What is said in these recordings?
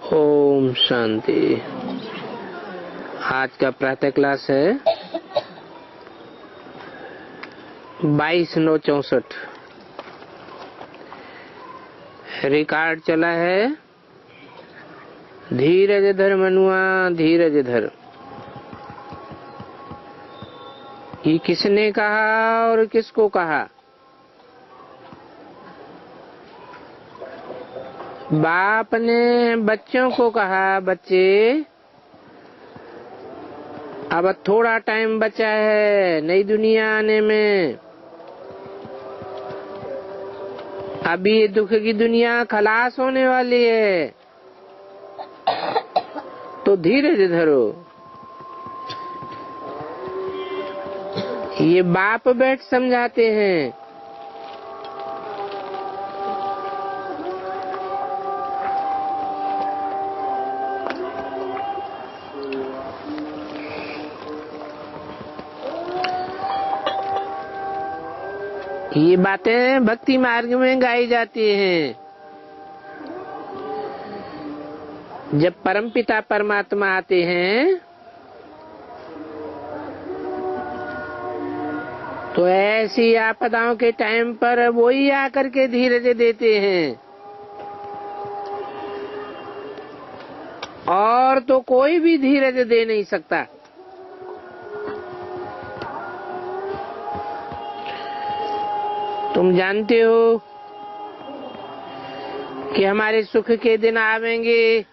ओम शांति। आज का प्रातः क्लास है 22/9/64। रिकॉर्ड चला है धीरज धर मनुआ धीरज धर। ये किसने कहा और किसको कहा? बाप ने बच्चों को कहा, बच्चे अब थोड़ा टाइम बचा है नई दुनिया आने में। अभी ये दुख की दुनिया खलास होने वाली है, तो धीरज धरो। ये बाप बैठ समझाते हैं। ये बातें भक्ति मार्ग में गाई जाती हैं। जब परमपिता परमात्मा आते हैं तो ऐसी आपदाओं के टाइम पर वो ही आकर के धीरज देते हैं, और तो कोई भी धीरज दे नहीं सकता। तुम जानते हो कि हमारे सुख के दिन आवेंगे,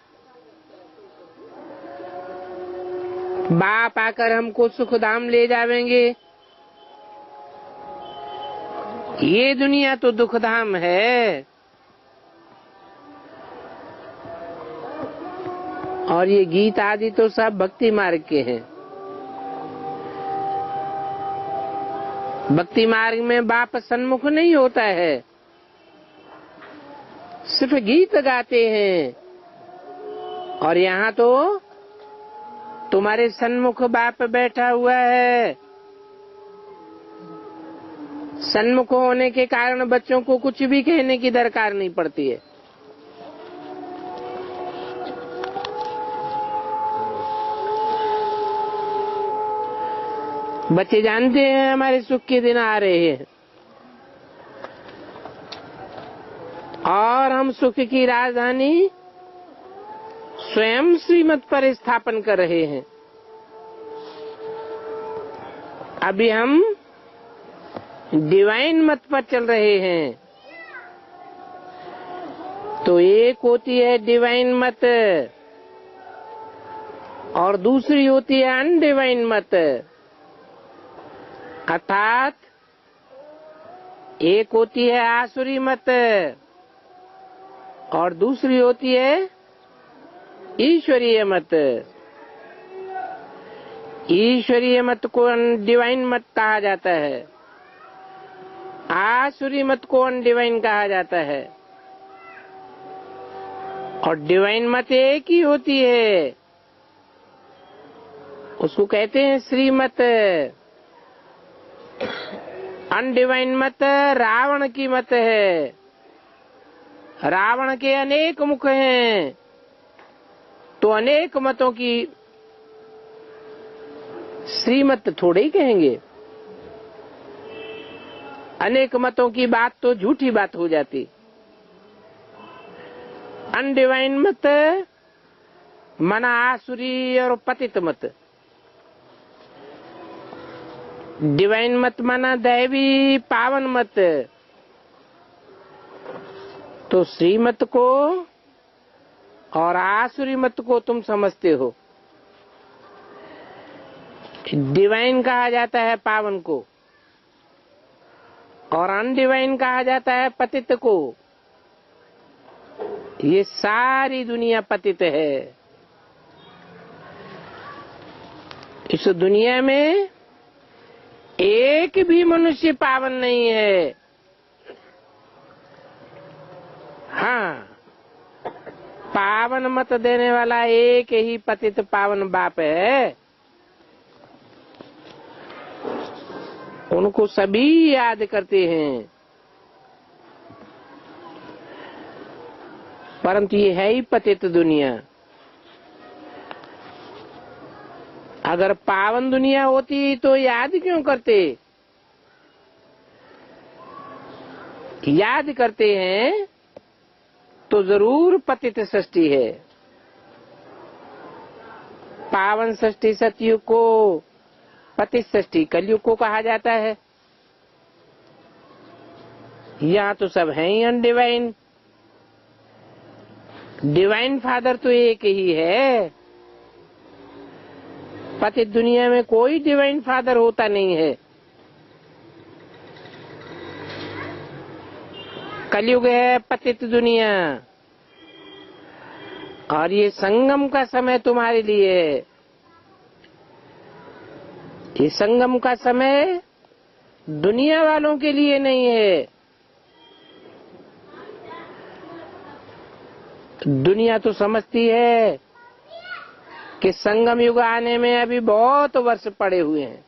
बाप आकर हमको सुख धाम ले जावेंगे। ये दुनिया तो दुख धाम है, और ये गीत आदि तो सब भक्ति मार्ग के हैं। भक्ति मार्ग में बाप सन्मुख नहीं होता है, सिर्फ गीत गाते हैं। और यहाँ तो तुम्हारे सन्मुख बाप बैठा हुआ है। सन्मुख होने के कारण बच्चों को कुछ भी कहने की दरकार नहीं पड़ती है। बच्चे जानते हैं हमारे सुख के दिन आ रहे हैं, और हम सुख की राजधानी स्वयं श्रीमत पर स्थापन कर रहे हैं। अभी हम डिवाइन मत पर चल रहे हैं। तो एक होती है डिवाइन मत और दूसरी होती है अनडिवाइन मत। अर्थात एक होती है आसुरी मत और दूसरी होती है ईश्वरीय मत। ईश्वरीय मत को डिवाइन मत कहा जाता है, आसुरी मत को अनडिवाइन कहा जाता है। और डिवाइन मत एक ही होती है, उसको कहते हैं श्रीमत। अनडिवाइन मत रावण की मत है। रावण के अनेक मुख हैं, तो अनेक मतों की श्रीमत थोड़े ही कहेंगे। अनेक मतों की बात तो झूठी बात हो जाती। अनडिवाइन मत मना आसुरी और पतित मत। डिवाइन मत माना दैवी पावन मत। तो श्रीमत को और आसुरी मत को तुम समझते हो। डिवाइन कहा जाता है पावन को, और अनडिवाइन कहा जाता है पतित को। ये सारी दुनिया पतित है। इस दुनिया में एक भी मनुष्य पावन नहीं है। हाँ, पावन मत देने वाला एक ही पतित पावन बाप है। उनको सभी याद करते हैं। परंतु ये है ही पतित दुनिया। अगर पावन दुनिया होती तो याद क्यों करते? याद करते हैं तो जरूर पतित सृष्टि है। पावन सृष्टि सतयुग को, पतित सृष्टि कलयुग को कहा जाता है। यहाँ तो सब है ही अनडिवाइन। डिवाइन फादर तो एक ही है। पतित दुनिया में कोई डिवाइन फादर होता नहीं है। कलयुग है पतित दुनिया, और ये संगम का समय तुम्हारे लिए है। ये संगम का समय दुनिया वालों के लिए नहीं है। दुनिया तो समझती है कि संगम युग आने में अभी बहुत वर्ष पड़े हुए हैं।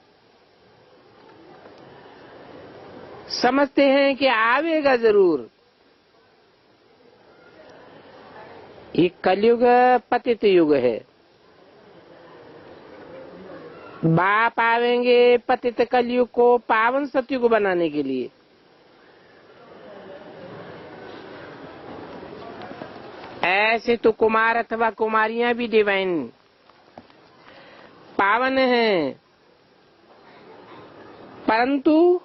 समझते हैं कि आवेगा जरूर। ये कलयुग पतित युग है। बाप आवेंगे पतित कलयुग को पावन सतयुग बनाने के लिए। ऐसे तो कुमार अथवा कुमारियां भी डिवाइन पावन हैं, परंतु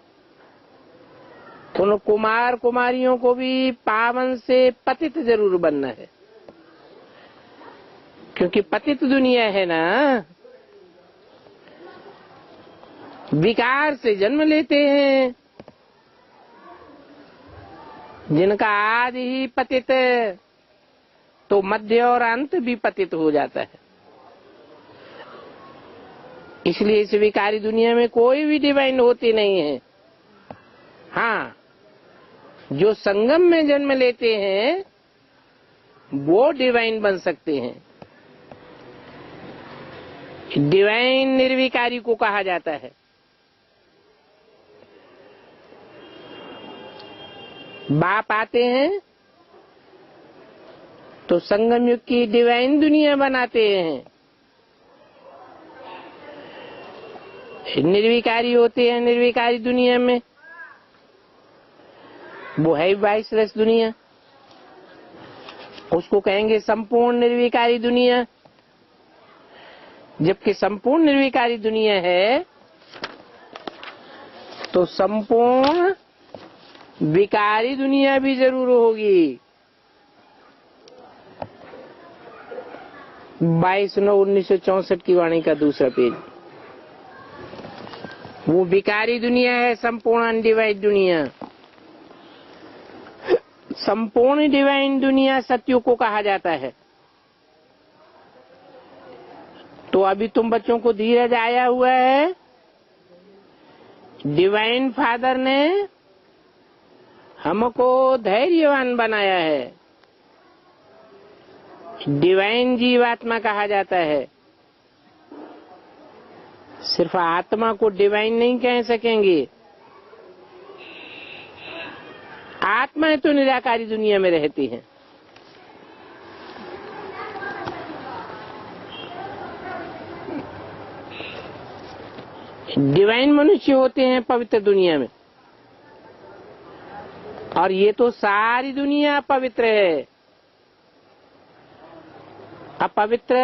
उन कुमार कुमारियों को भी पावन से पतित जरूर बनना है, क्योंकि पतित दुनिया है ना। विकार से जन्म लेते हैं, जिनका आदि ही पतित, तो मध्य और अंत भी पतित हो जाता है। इसलिए इस विकारी दुनिया में कोई भी डिवाइन होती नहीं है। हाँ, जो संगम में जन्म लेते हैं वो डिवाइन बन सकते हैं। डिवाइन निर्विकारी को कहा जाता है। बाप आते हैं तो संगम युग की डिवाइन दुनिया बनाते हैं। निर्विकारी होते हैं निर्विकारी दुनिया में, वो है 22 रस दुनिया, उसको कहेंगे संपूर्ण निर्विकारी दुनिया। जबकि संपूर्ण निर्विकारी दुनिया है तो संपूर्ण विकारी दुनिया भी जरूर होगी। 22/9/1964 की वाणी का दूसरा पेज। वो विकारी दुनिया है संपूर्ण अनडिवाइड दुनिया। संपूर्ण डिवाइन दुनिया सतयुग को कहा जाता है। तो अभी तुम बच्चों को धीरज आया हुआ है। डिवाइन फादर ने हमको धैर्यवान बनाया है। डिवाइन जीवात्मा कहा जाता है। सिर्फ आत्मा को डिवाइन नहीं कह सकेंगे। आत्माएं तो निराकारी दुनिया में रहती हैं। डिवाइन मनुष्य होते हैं पवित्र दुनिया में, और ये तो सारी दुनिया पवित्र है। अपवित्र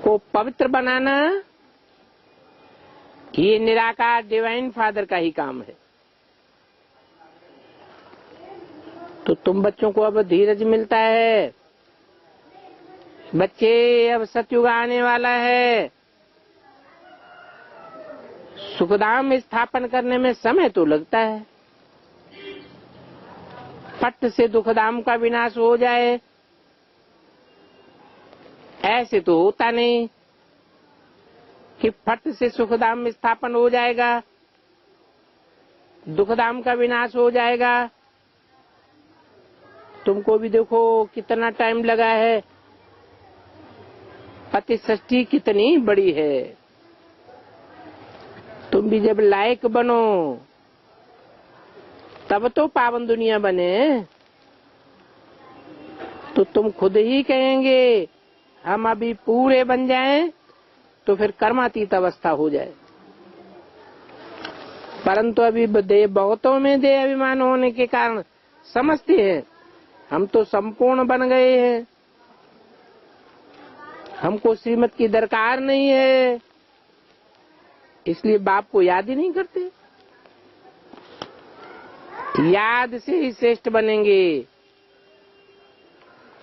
को पवित्र बनाना ये निराकार डिवाइन फादर का ही काम है। तो तुम बच्चों को अब धीरज मिलता है। बच्चे, अब सतयुग आने वाला है। सुखधाम स्थापन करने में समय तो लगता है। फट से दुखधाम का विनाश हो जाए ऐसे तो होता नहीं कि फट से सुखधाम स्थापन हो जाएगा, दुखधाम का विनाश हो जाएगा। तुमको भी देखो कितना टाइम लगा है। पति सृष्टि कितनी बड़ी है। तुम भी जब लायक बनो तब तो पावन दुनिया बने। तो तुम खुद ही कहेंगे हम अभी पूरे बन जाएं तो फिर कर्मातीत अवस्था हो जाए, परंतु अभी बहुतों में देह अभिमान होने के कारण समझते हैं हम तो संपूर्ण बन गए हैं, हमको श्रीमत की दरकार नहीं है, इसलिए बाप को याद ही नहीं करते। याद से ही श्रेष्ठ बनेंगे।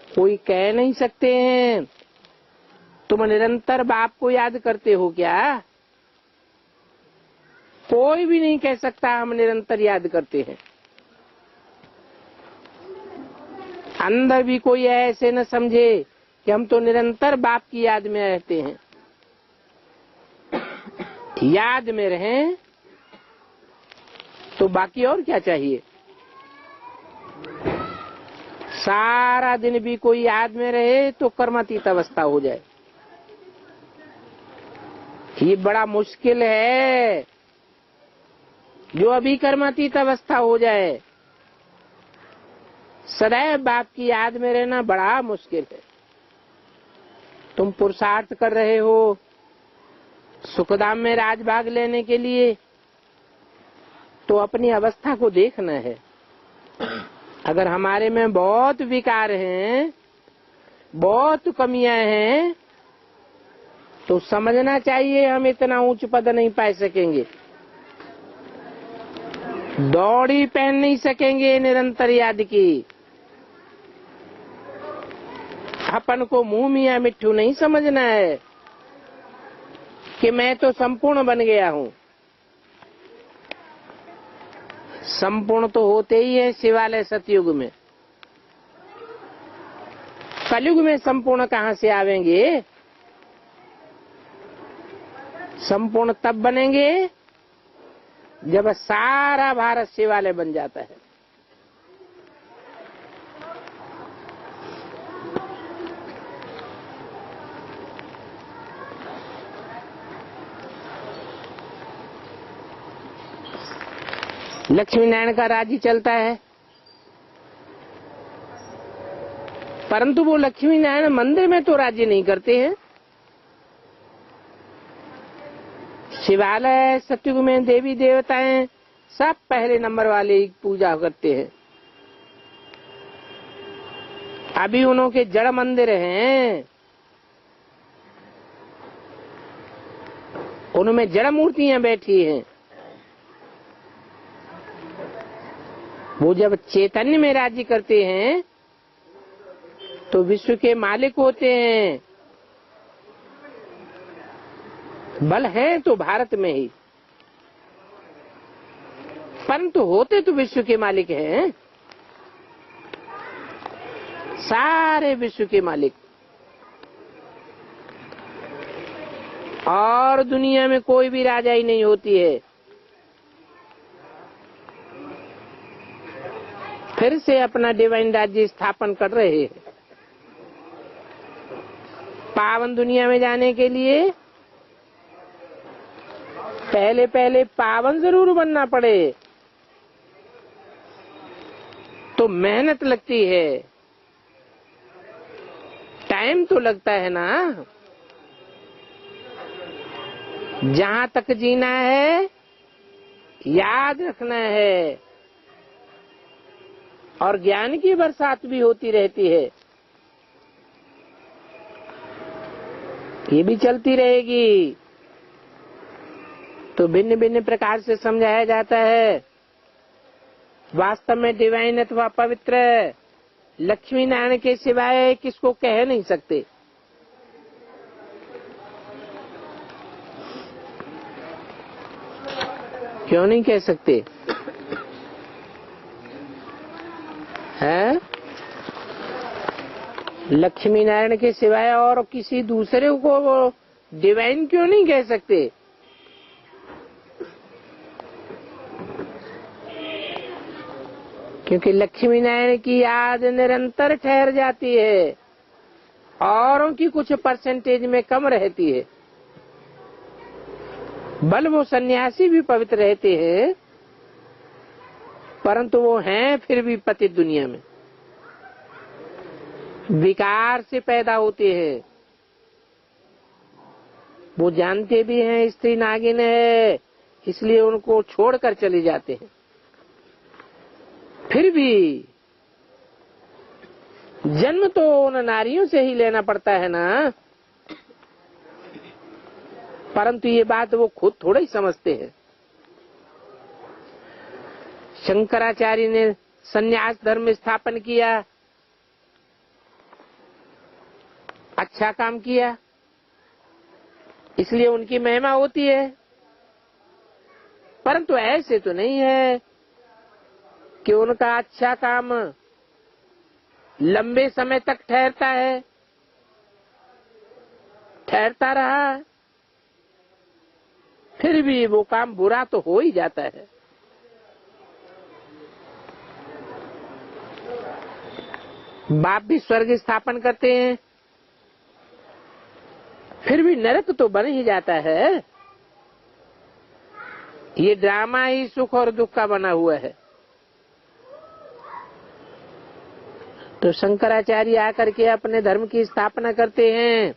कोई कह नहीं सकते हैं तुम निरंतर बाप को याद करते हो क्या? कोई भी नहीं कह सकता हम निरंतर याद करते हैं। अंदर भी कोई ऐसे न समझे कि हम तो निरंतर बाप की याद में रहते हैं। याद में रहें तो बाकी और क्या चाहिए। सारा दिन भी कोई याद में रहे तो कर्मातीत अवस्था हो जाए। ये बड़ा मुश्किल है जो अभी कर्मातीत अवस्था हो जाए। सदैव बाप की याद में रहना बड़ा मुश्किल है। तुम पुरुषार्थ कर रहे हो सुखधाम में राजभाग लेने के लिए, तो अपनी अवस्था को देखना है। अगर हमारे में बहुत विकार हैं, बहुत कमियां हैं, तो समझना चाहिए हम इतना ऊंच पद नहीं पा सकेंगे, दौड़ी पहन नहीं सकेंगे निरंतर याद की। अपन को मुंह मियां मिट्ठू नहीं समझना है कि मैं तो संपूर्ण बन गया हूं। संपूर्ण तो होते ही है शिवालय सतयुग में। कलयुग में संपूर्ण कहां से आवेंगे? संपूर्ण तब बनेंगे जब सारा भारत शिवालय बन जाता है। लक्ष्मी नारायण का राज्य चलता है, परंतु वो लक्ष्मी नारायण मंदिर में तो राज्य नहीं करते हैं। शिवालय सतयुग में देवी देवताएं सब पहले नंबर वाले ही पूजा करते हैं। अभी उनके जड़ मंदिर हैं, उनमें जड़ मूर्तियां बैठी हैं। वो जब चैतन्य में राज्य करते हैं तो विश्व के मालिक होते हैं। बल है तो भारत में ही, परंतु होते तो विश्व के मालिक हैं, सारे विश्व के मालिक। और दुनिया में कोई भी राजा ही नहीं होती है। फिर से अपना डिवाइन राज्य स्थापन कर रहे हैं। पावन दुनिया में जाने के लिए पहले पहले पावन जरूर बनना पड़े, तो मेहनत लगती है, टाइम तो लगता है ना। जहां तक जीना है याद रखना है, और ज्ञान की बरसात भी होती रहती है, ये भी चलती रहेगी। तो भिन्न भिन्न प्रकार से समझाया जाता है। वास्तव में डिवाइन अथवा पवित्र लक्ष्मी नारायण के सिवाय किसको कह नहीं सकते। क्यों नहीं कह सकते हैं? लक्ष्मी नारायण के सिवाय और किसी दूसरे को वो डिवाइन क्यों नहीं कह सकते? क्योंकि लक्ष्मी नारायण की याद निरंतर ठहर जाती है, औरों की कुछ परसेंटेज में कम रहती है। बल वो सन्यासी भी पवित्र रहते हैं, परंतु वो हैं फिर भी पतित दुनिया में, विकार से पैदा होते हैं। वो जानते भी हैं स्त्री नागिन है, इसलिए उनको छोड़कर चले जाते हैं। फिर भी जन्म तो उन नारियों से ही लेना पड़ता है ना, परंतु ये बात वो खुद थोड़ा ही समझते हैं। शंकराचार्य ने संन्यास धर्म स्थापन किया, अच्छा काम किया, इसलिए उनकी महिमा होती है। परंतु ऐसे तो नहीं है कि उनका अच्छा काम लंबे समय तक ठहरता है, ठहरता रहा, फिर भी वो काम बुरा तो हो ही जाता है। बाप भी स्वर्ग स्थापन करते हैं, फिर भी नरक तो बन ही जाता है। ये ड्रामा ही सुख और दुख का बना हुआ है। तो शंकराचार्य आकर के अपने धर्म की स्थापना करते हैं,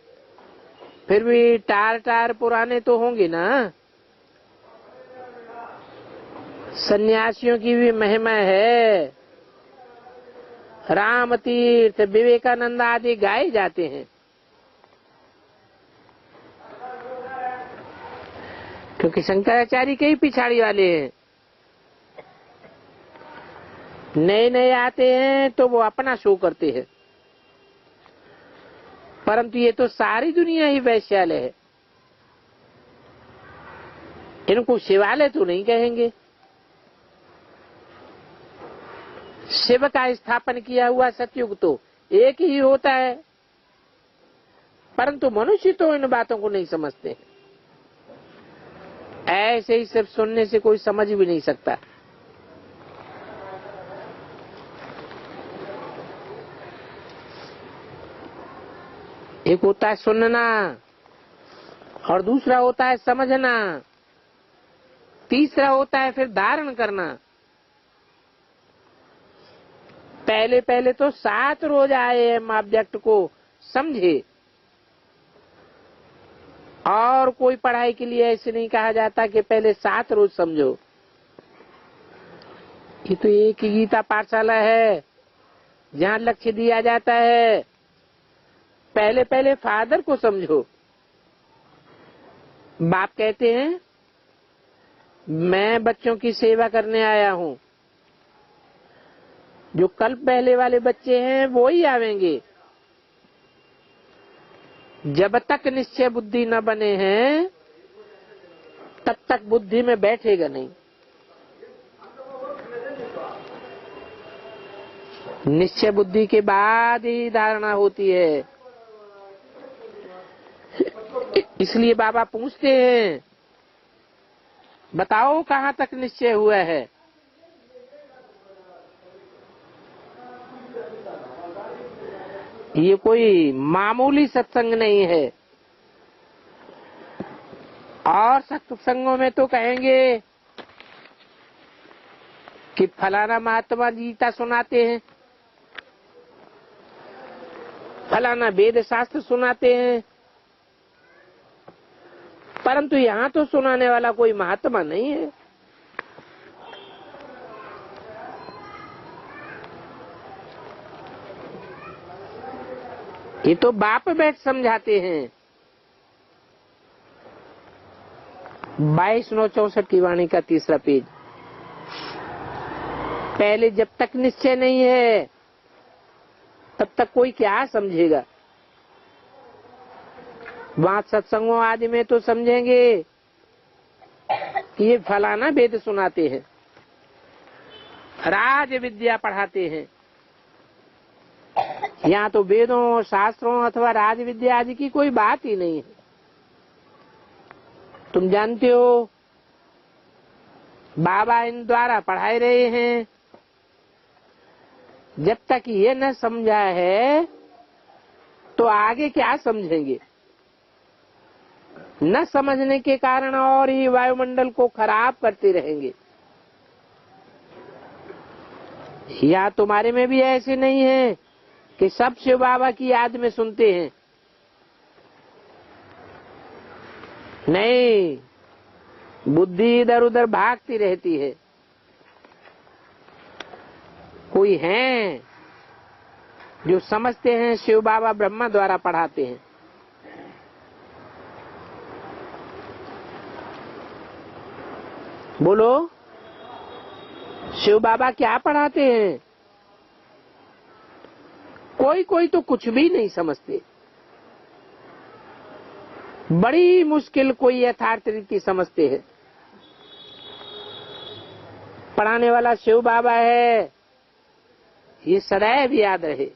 फिर भी टार टार पुराने तो होंगे ना। सन्यासियों की भी महिमा है, राम तीर्थ, विवेकानंद आदि गाए जाते हैं, क्योंकि शंकराचार्य के ही पिछाड़ी वाले हैं। नए नए आते हैं तो वो अपना शो करते हैं, परंतु ये तो सारी दुनिया ही वैश्यालय है। इनको शिवालय तो नहीं कहेंगे। शिव का स्थापन किया हुआ सतयुग तो एक ही होता है, परंतु मनुष्य तो इन बातों को नहीं समझते। ऐसे ही सब सुनने से कोई समझ भी नहीं सकता। एक होता है सुनना और दूसरा होता है समझना, तीसरा होता है फिर धारण करना। पहले पहले तो 7 रोज आए हम ऑब्जेक्ट को समझे, और कोई पढ़ाई के लिए ऐसे नहीं कहा जाता कि पहले 7 रोज समझो। ये तो एक ही गीता पाठशाला है जहाँ लक्ष्य दिया जाता है, पहले पहले फादर को समझो। बाप कहते हैं मैं बच्चों की सेवा करने आया हूँ, जो कल पहले वाले बच्चे हैं वो ही आवेंगे। जब तक निश्चय बुद्धि न बने हैं तब तक बुद्धि में बैठेगा नहीं। निश्चय बुद्धि के बाद ही धारणा होती है। इसलिए बाबा पूछते हैं बताओ कहाँ तक निश्चय हुआ है। ये कोई मामूली सत्संग नहीं है। और सत्संगों में तो कहेंगे कि फलाना महात्मा गीता सुनाते हैं, फलाना वेद शास्त्र सुनाते हैं, परंतु यहाँ तो सुनाने वाला कोई महात्मा नहीं है। ये तो बाप बैठ समझाते हैं। 22/9/64 की वाणी का 3रा पेज। पहले जब तक निश्चय नहीं है तब तक कोई क्या समझेगा। वहां सत्संगों आदि में तो समझेंगे कि ये फलाना वेद सुनाते हैं, राज विद्या पढ़ाते हैं। यहाँ तो वेदों, शास्त्रों अथवा राज विद्या आदि की कोई बात ही नहीं है। तुम जानते हो बाबा इन द्वारा पढ़ाए रहे हैं। जब तक ये न समझा है तो आगे क्या समझेंगे। न समझने के कारण और ही वायुमंडल को खराब करते रहेंगे। या तुम्हारे में भी ऐसे नहीं है कि सब शिव बाबा की याद में सुनते हैं? नहीं, बुद्धि इधर उधर भागती रहती है। कोई हैं जो समझते हैं शिव बाबा ब्रह्मा द्वारा पढ़ाते हैं। बोलो, शिव बाबा क्या पढ़ाते हैं? कोई कोई तो कुछ भी नहीं समझते। बड़ी मुश्किल कोई यथार्थ रीति समझते हैं। पढ़ाने वाला शिव बाबा है, ये सदैव याद रहे।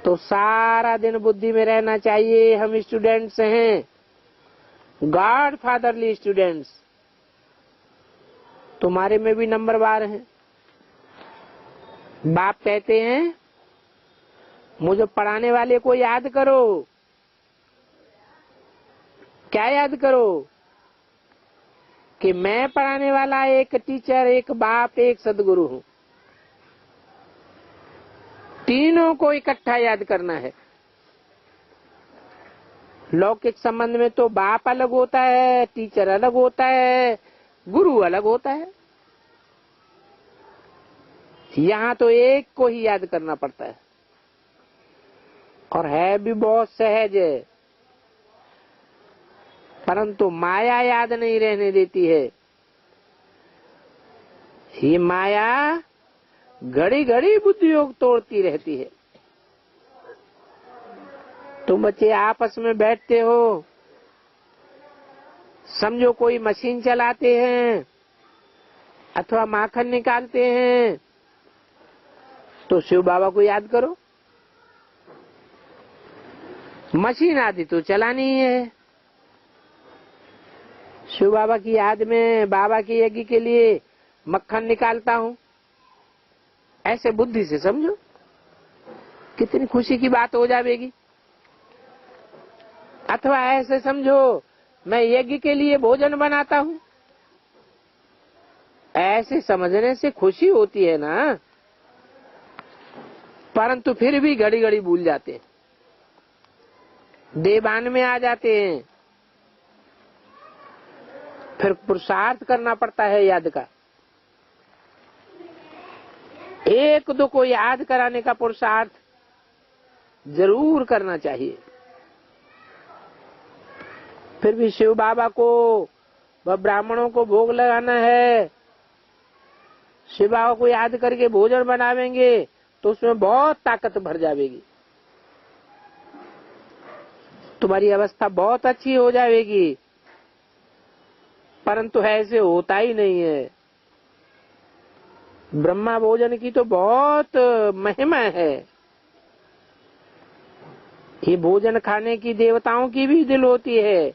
तो सारा दिन बुद्धि में रहना चाहिए, हम स्टूडेंट्स हैं, गॉड फादरली स्टूडेंट्स। तुम्हारे में भी नंबरवार हैं। बाप कहते हैं मुझे पढ़ाने वाले को याद करो। क्या याद करो? कि मैं पढ़ाने वाला एक टीचर, एक बाप, एक सदगुरु हूँ। तीनों को इकट्ठा याद करना है। लौकिक संबंध में तो बाप अलग होता है, टीचर अलग होता है, गुरु अलग होता है। यहाँ तो एक को ही याद करना पड़ता है, और है भी बहुत सहज है। परंतु माया याद नहीं रहने देती है। ये माया घड़ी घड़ी बुद्धि योग तोड़ती रहती है। तुम बच्चे आपस में बैठते हो, समझो कोई मशीन चलाते हैं अथवा माखन निकालते हैं, तो शिव बाबा को याद करो। मशीन आदि तो चलानी है। शिव बाबा की याद में बाबा के यज्ञ के लिए मक्खन निकालता हूँ, ऐसे बुद्धि से समझो, कितनी खुशी की बात हो जाएगी। अथवा ऐसे समझो मैं यज्ञ के लिए भोजन बनाता हूँ, ऐसे समझने से खुशी होती है ना। परंतु फिर भी घड़ी घड़ी भूल जाते हैं, देवान में आ जाते हैं। फिर पुरुषार्थ करना पड़ता है याद का। एक दो को याद कराने का पुरुषार्थ जरूर करना चाहिए। फिर भी शिव बाबा को व ब्राह्मणों को भोग लगाना है। शिव बाबा को याद करके भोजन बनावेंगे तो उसमें बहुत ताकत भर जाएगी, तुम्हारी अवस्था बहुत अच्छी हो जाएगी। परंतु ऐसे होता ही नहीं है। ब्रह्मा भोजन की तो बहुत महिमा है। ये भोजन खाने की देवताओं की भी दिल होती है।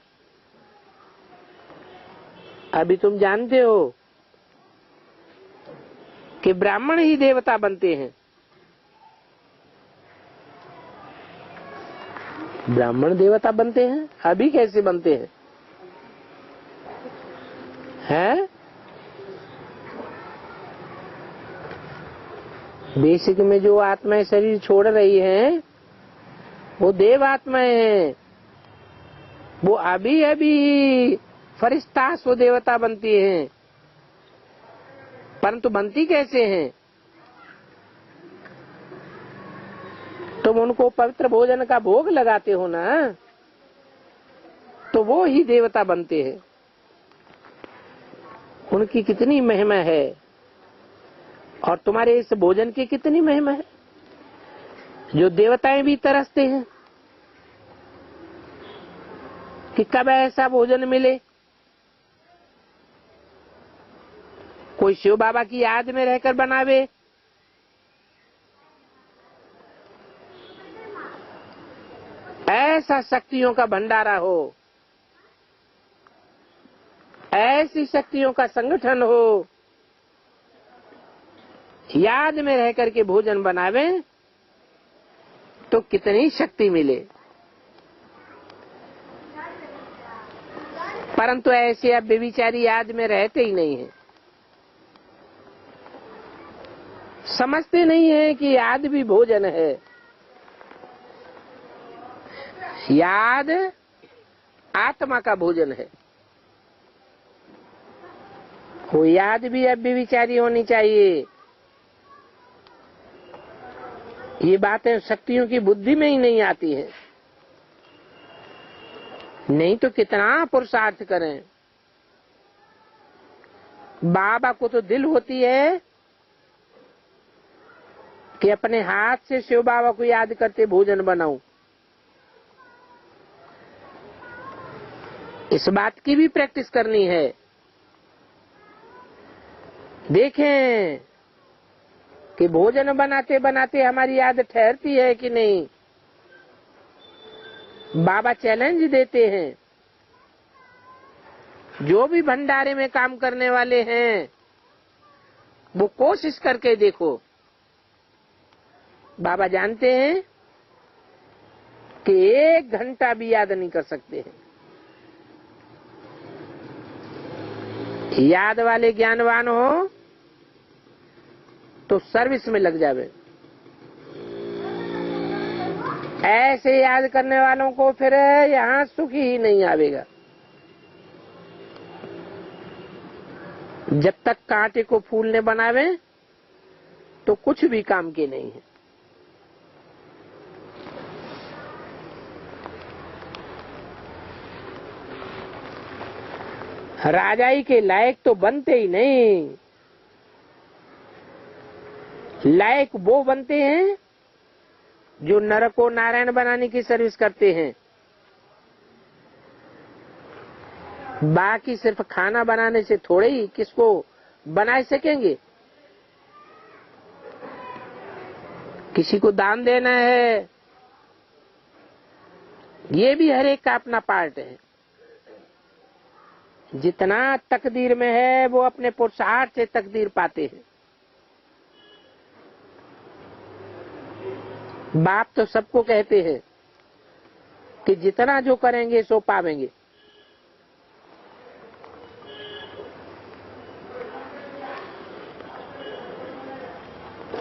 अभी तुम जानते हो कि ब्राह्मण ही देवता बनते हैं। ब्राह्मण देवता बनते हैं, अभी कैसे बनते हैं? हैं? बेसिक में जो आत्माएं शरीर छोड़ रही हैं, वो देव आत्माएं हैं। वो अभी अभी फरिश्ता स्व देवता बनती हैं। परंतु बनती कैसे हैं? तुम उनको पवित्र भोजन का भोग लगाते हो ना, तो वो ही देवता बनते हैं। उनकी कितनी महिमा है, और तुम्हारे इस भोजन की कितनी महिमा है, जो देवताएं भी तरसते हैं कि कब ऐसा भोजन मिले। कोई शिव बाबा की याद में रहकर बनावे, ऐसा शक्तियों का भंडारा हो, ऐसी शक्तियों का संगठन हो, याद में रह करके भोजन बनावे तो कितनी शक्ति मिले। परंतु ऐसे अब बेचारी याद में रहते ही नहीं है। समझते नहीं है कि याद भी भोजन है। याद आत्मा का भोजन है। वो याद भी अव्यभिचारी होनी चाहिए। ये बातें शक्तियों की बुद्धि में ही नहीं आती है। नहीं तो कितना पुरुषार्थ करें। बाबा को तो दिल होती है कि अपने हाथ से शिव बाबा को याद करते भोजन बनाऊं। इस बात की भी प्रैक्टिस करनी है। देखें कि भोजन बनाते बनाते हमारी याद ठहरती है कि नहीं। बाबा चैलेंज देते हैं, जो भी भंडारे में काम करने वाले हैं वो कोशिश करके देखो। बाबा जानते हैं कि 1 घंटा भी याद नहीं कर सकते हैं। याद वाले ज्ञानवान हो तो सर्विस में लग जावे। ऐसे याद करने वालों को फिर यहाँ सुख ही नहीं आवेगा। जब तक कांटे को फूल ने बनावे तो कुछ भी काम के नहीं है। राजाई के लायक तो बनते ही नहीं। लायक वो बनते हैं जो नर को नारायण बनाने की सर्विस करते हैं। बाकी सिर्फ खाना बनाने से थोड़े ही किसको बना सकेंगे। किसी को दान देना है, ये भी हर एक का अपना पार्ट है। जितना तकदीर में है वो अपने पुरुषार्थ से तकदीर पाते हैं। बाप तो सबको कहते हैं कि जितना जो करेंगे सो पावेंगे।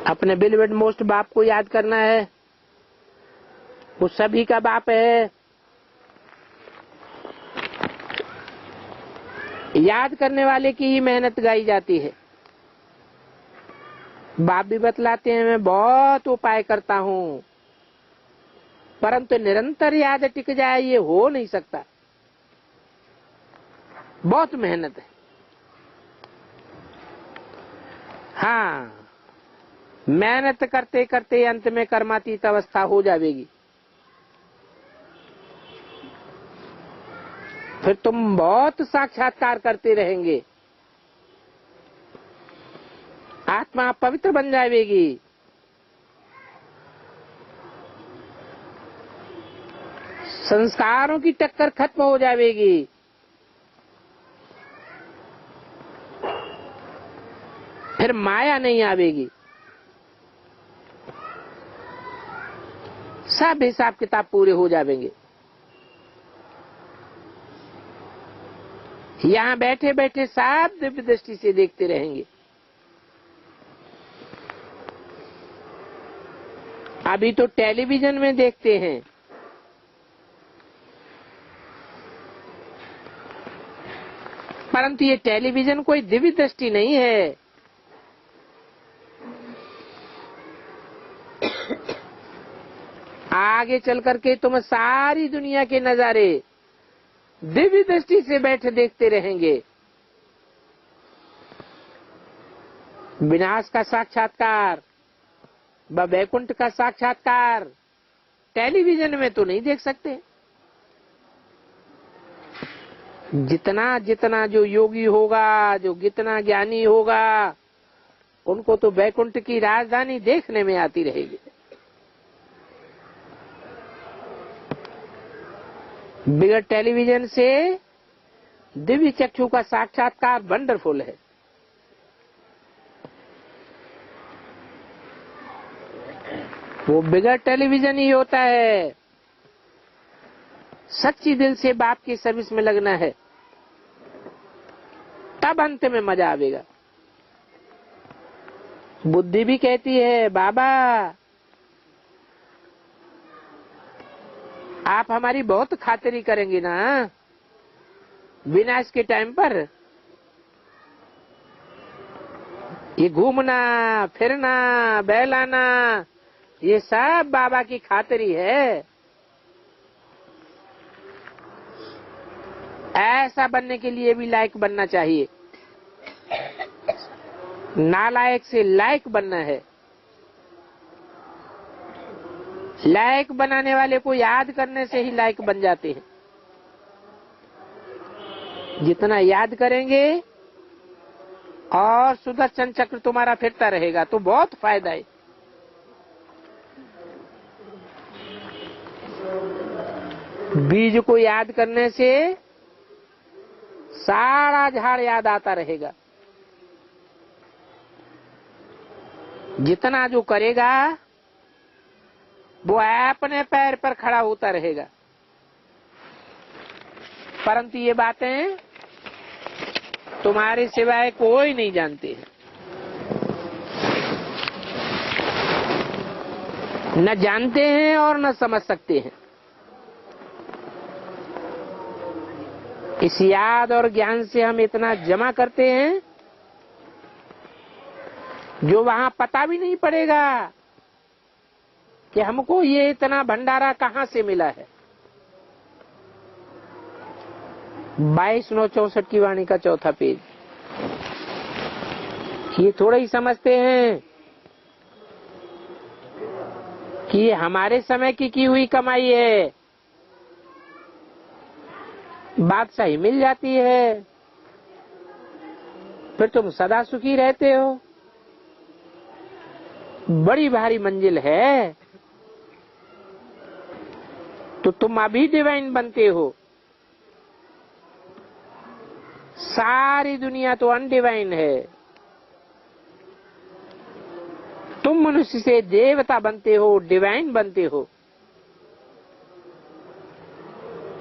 अपने बिलवेड मोस्ट बाप को याद करना है। वो सभी का बाप है। याद करने वाले की ही मेहनत गाई जाती है। बाप भी बतलाते हैं, मैं बहुत उपाय करता हूँ परंतु निरंतर याद टिक जाए ये हो नहीं सकता। बहुत मेहनत है। हाँ, मेहनत करते करते अंत में कर्मातीत अवस्था हो जाएगी। फिर तुम बहुत साक्षात्कार करते रहेंगे। आत्मा पवित्र बन जाएगी। संस्कारों की टक्कर खत्म हो जाएगी। फिर माया नहीं आवेगी। सब हिसाब किताब पूरे हो जाएंगे। यहाँ बैठे बैठे सब दिव्य दृष्टि से देखते रहेंगे। अभी तो टेलीविजन में देखते हैं, परंतु ये टेलीविजन कोई दिव्य दृष्टि नहीं है। आगे चल करके तुम सारी दुनिया के नजारे दिव्य दृष्टि से बैठे देखते रहेंगे। विनाश का साक्षात्कार व वैकुंठ का साक्षात्कार टेलीविजन में तो नहीं देख सकते। जितना जितना जो योगी होगा, जो जितना ज्ञानी होगा, उनको तो वैकुंठ की राजधानी देखने में आती रहेगी। बिगड़ टेलीविजन से दिव्य चक्षु का साक्षात्कार वंडरफुल है। वो बिगड़ टेलीविजन ही होता है। सच्ची दिल से बाप की सर्विस में लगना है, तब अंत में मजा आवेगा। बुद्धि भी कहती है बाबा आप हमारी बहुत खातिरी करेंगे ना विनाश के टाइम पर। ये घूमना फिरना बहलाना ये सब बाबा की खातिरी है। ऐसा बनने के लिए भी लायक बनना चाहिए। नालायक से लायक बनना है। लायक बनाने वाले को याद करने से ही लायक बन जाते हैं। जितना याद करेंगे और सुदर्शन चक्र तुम्हारा फिरता रहेगा तो बहुत फायदा है। बीज को याद करने से सारा झाड़ याद आता रहेगा। जितना जो करेगा वो अपने पैर पर खड़ा होता रहेगा। परंतु ये बातें तुम्हारे सिवाय कोई नहीं जानते हैं। न जानते हैं और न समझ सकते हैं। इस याद और ज्ञान से हम इतना जमा करते हैं जो वहां पता भी नहीं पड़ेगा कि हमको ये इतना भंडारा कहां से मिला है। 22/9/64 की वाणी का चौथा पेज। ये थोड़ा ही समझते हैं कि ये हमारे समय की हुई कमाई है। बादशाही मिल जाती है फिर तुम सदा सुखी रहते हो। बड़ी भारी मंजिल है तो तुम अभी डिवाइन बनते हो। सारी दुनिया तो अनडिवाइन है। तुम मनुष्य से देवता बनते हो, डिवाइन बनते हो।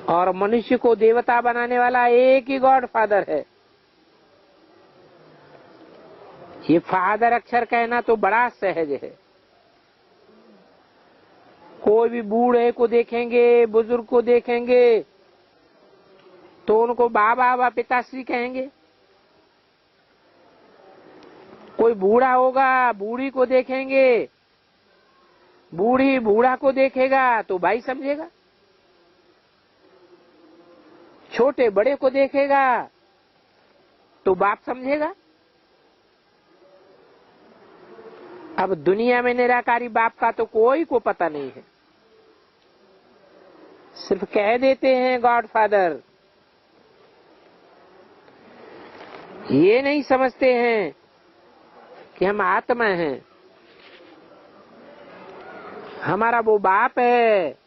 और मनुष्य को देवता बनाने वाला एक ही गॉड फादर है। ये फादर अक्षर कहना तो बड़ा सहज है। कोई भी बूढ़े को देखेंगे, बुजुर्ग को देखेंगे तो उनको बाबा व पिताश्री कहेंगे। कोई बूढ़ा होगा, बूढ़ी को देखेंगे, बूढ़ी बूढ़ा को देखेगा तो भाई समझेगा। छोटे बड़े को देखेगा तो बाप समझेगा। अब दुनिया में निराकारी बाप का तो कोई को पता नहीं है। सिर्फ कह देते हैं गॉड फादर। ये नहीं समझते हैं कि हम आत्मा हैं। हमारा वो बाप है।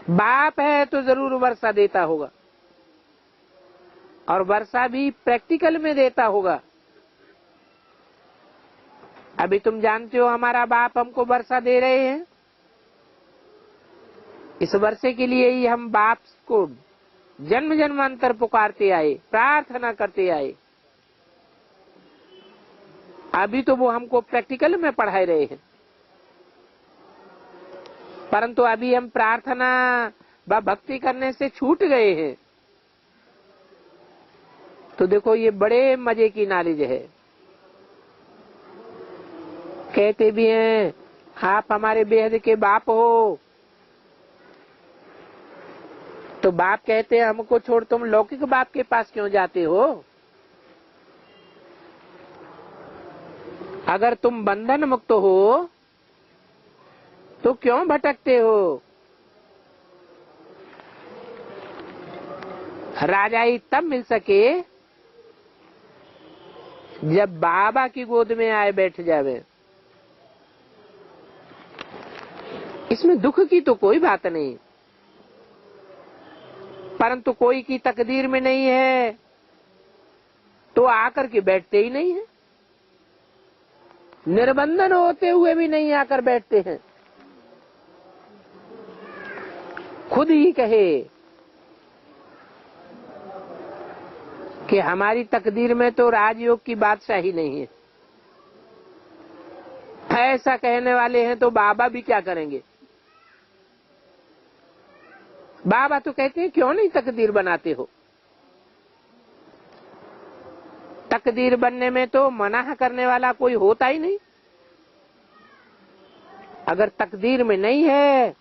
बाप है तो जरूर वर्षा देता होगा और वर्षा भी प्रैक्टिकल में देता होगा। अभी तुम जानते हो हमारा बाप हमको वर्षा दे रहे हैं। इस वर्षे के लिए ही हम बाप को जन्म जन्मांतर पुकारते आए, प्रार्थना करते आए। अभी तो वो हमको प्रैक्टिकल में पढ़ा रहे हैं। परंतु अभी हम प्रार्थना व भक्ति करने से छूट गए हैं। तो देखो ये बड़े मजे की नॉलेज है। कहते भी हैं आप हमारे बेहद के बाप हो। तो बाप कहते हैं हमको छोड़ तुम लौकिक बाप के पास क्यों जाते हो। अगर तुम बंधन मुक्त हो तो क्यों भटकते हो। राजाई तब मिल सके जब बाबा की गोद में आए बैठ जावे। इसमें दुख की तो कोई बात नहीं, परंतु कोई की तकदीर में नहीं है तो आकर के बैठते ही नहीं है। निर्बंधन होते हुए भी नहीं आकर बैठते हैं। खुद ही कहे कि हमारी तकदीर में तो राजयोग की बादशाही नहीं है। ऐसा कहने वाले हैं तो बाबा भी क्या करेंगे? बाबा तो कहते हैं क्यों नहीं तकदीर बनाते हो? तकदीर बनने में तो मना करने वाला कोई होता ही नहीं। अगर तकदीर में नहीं है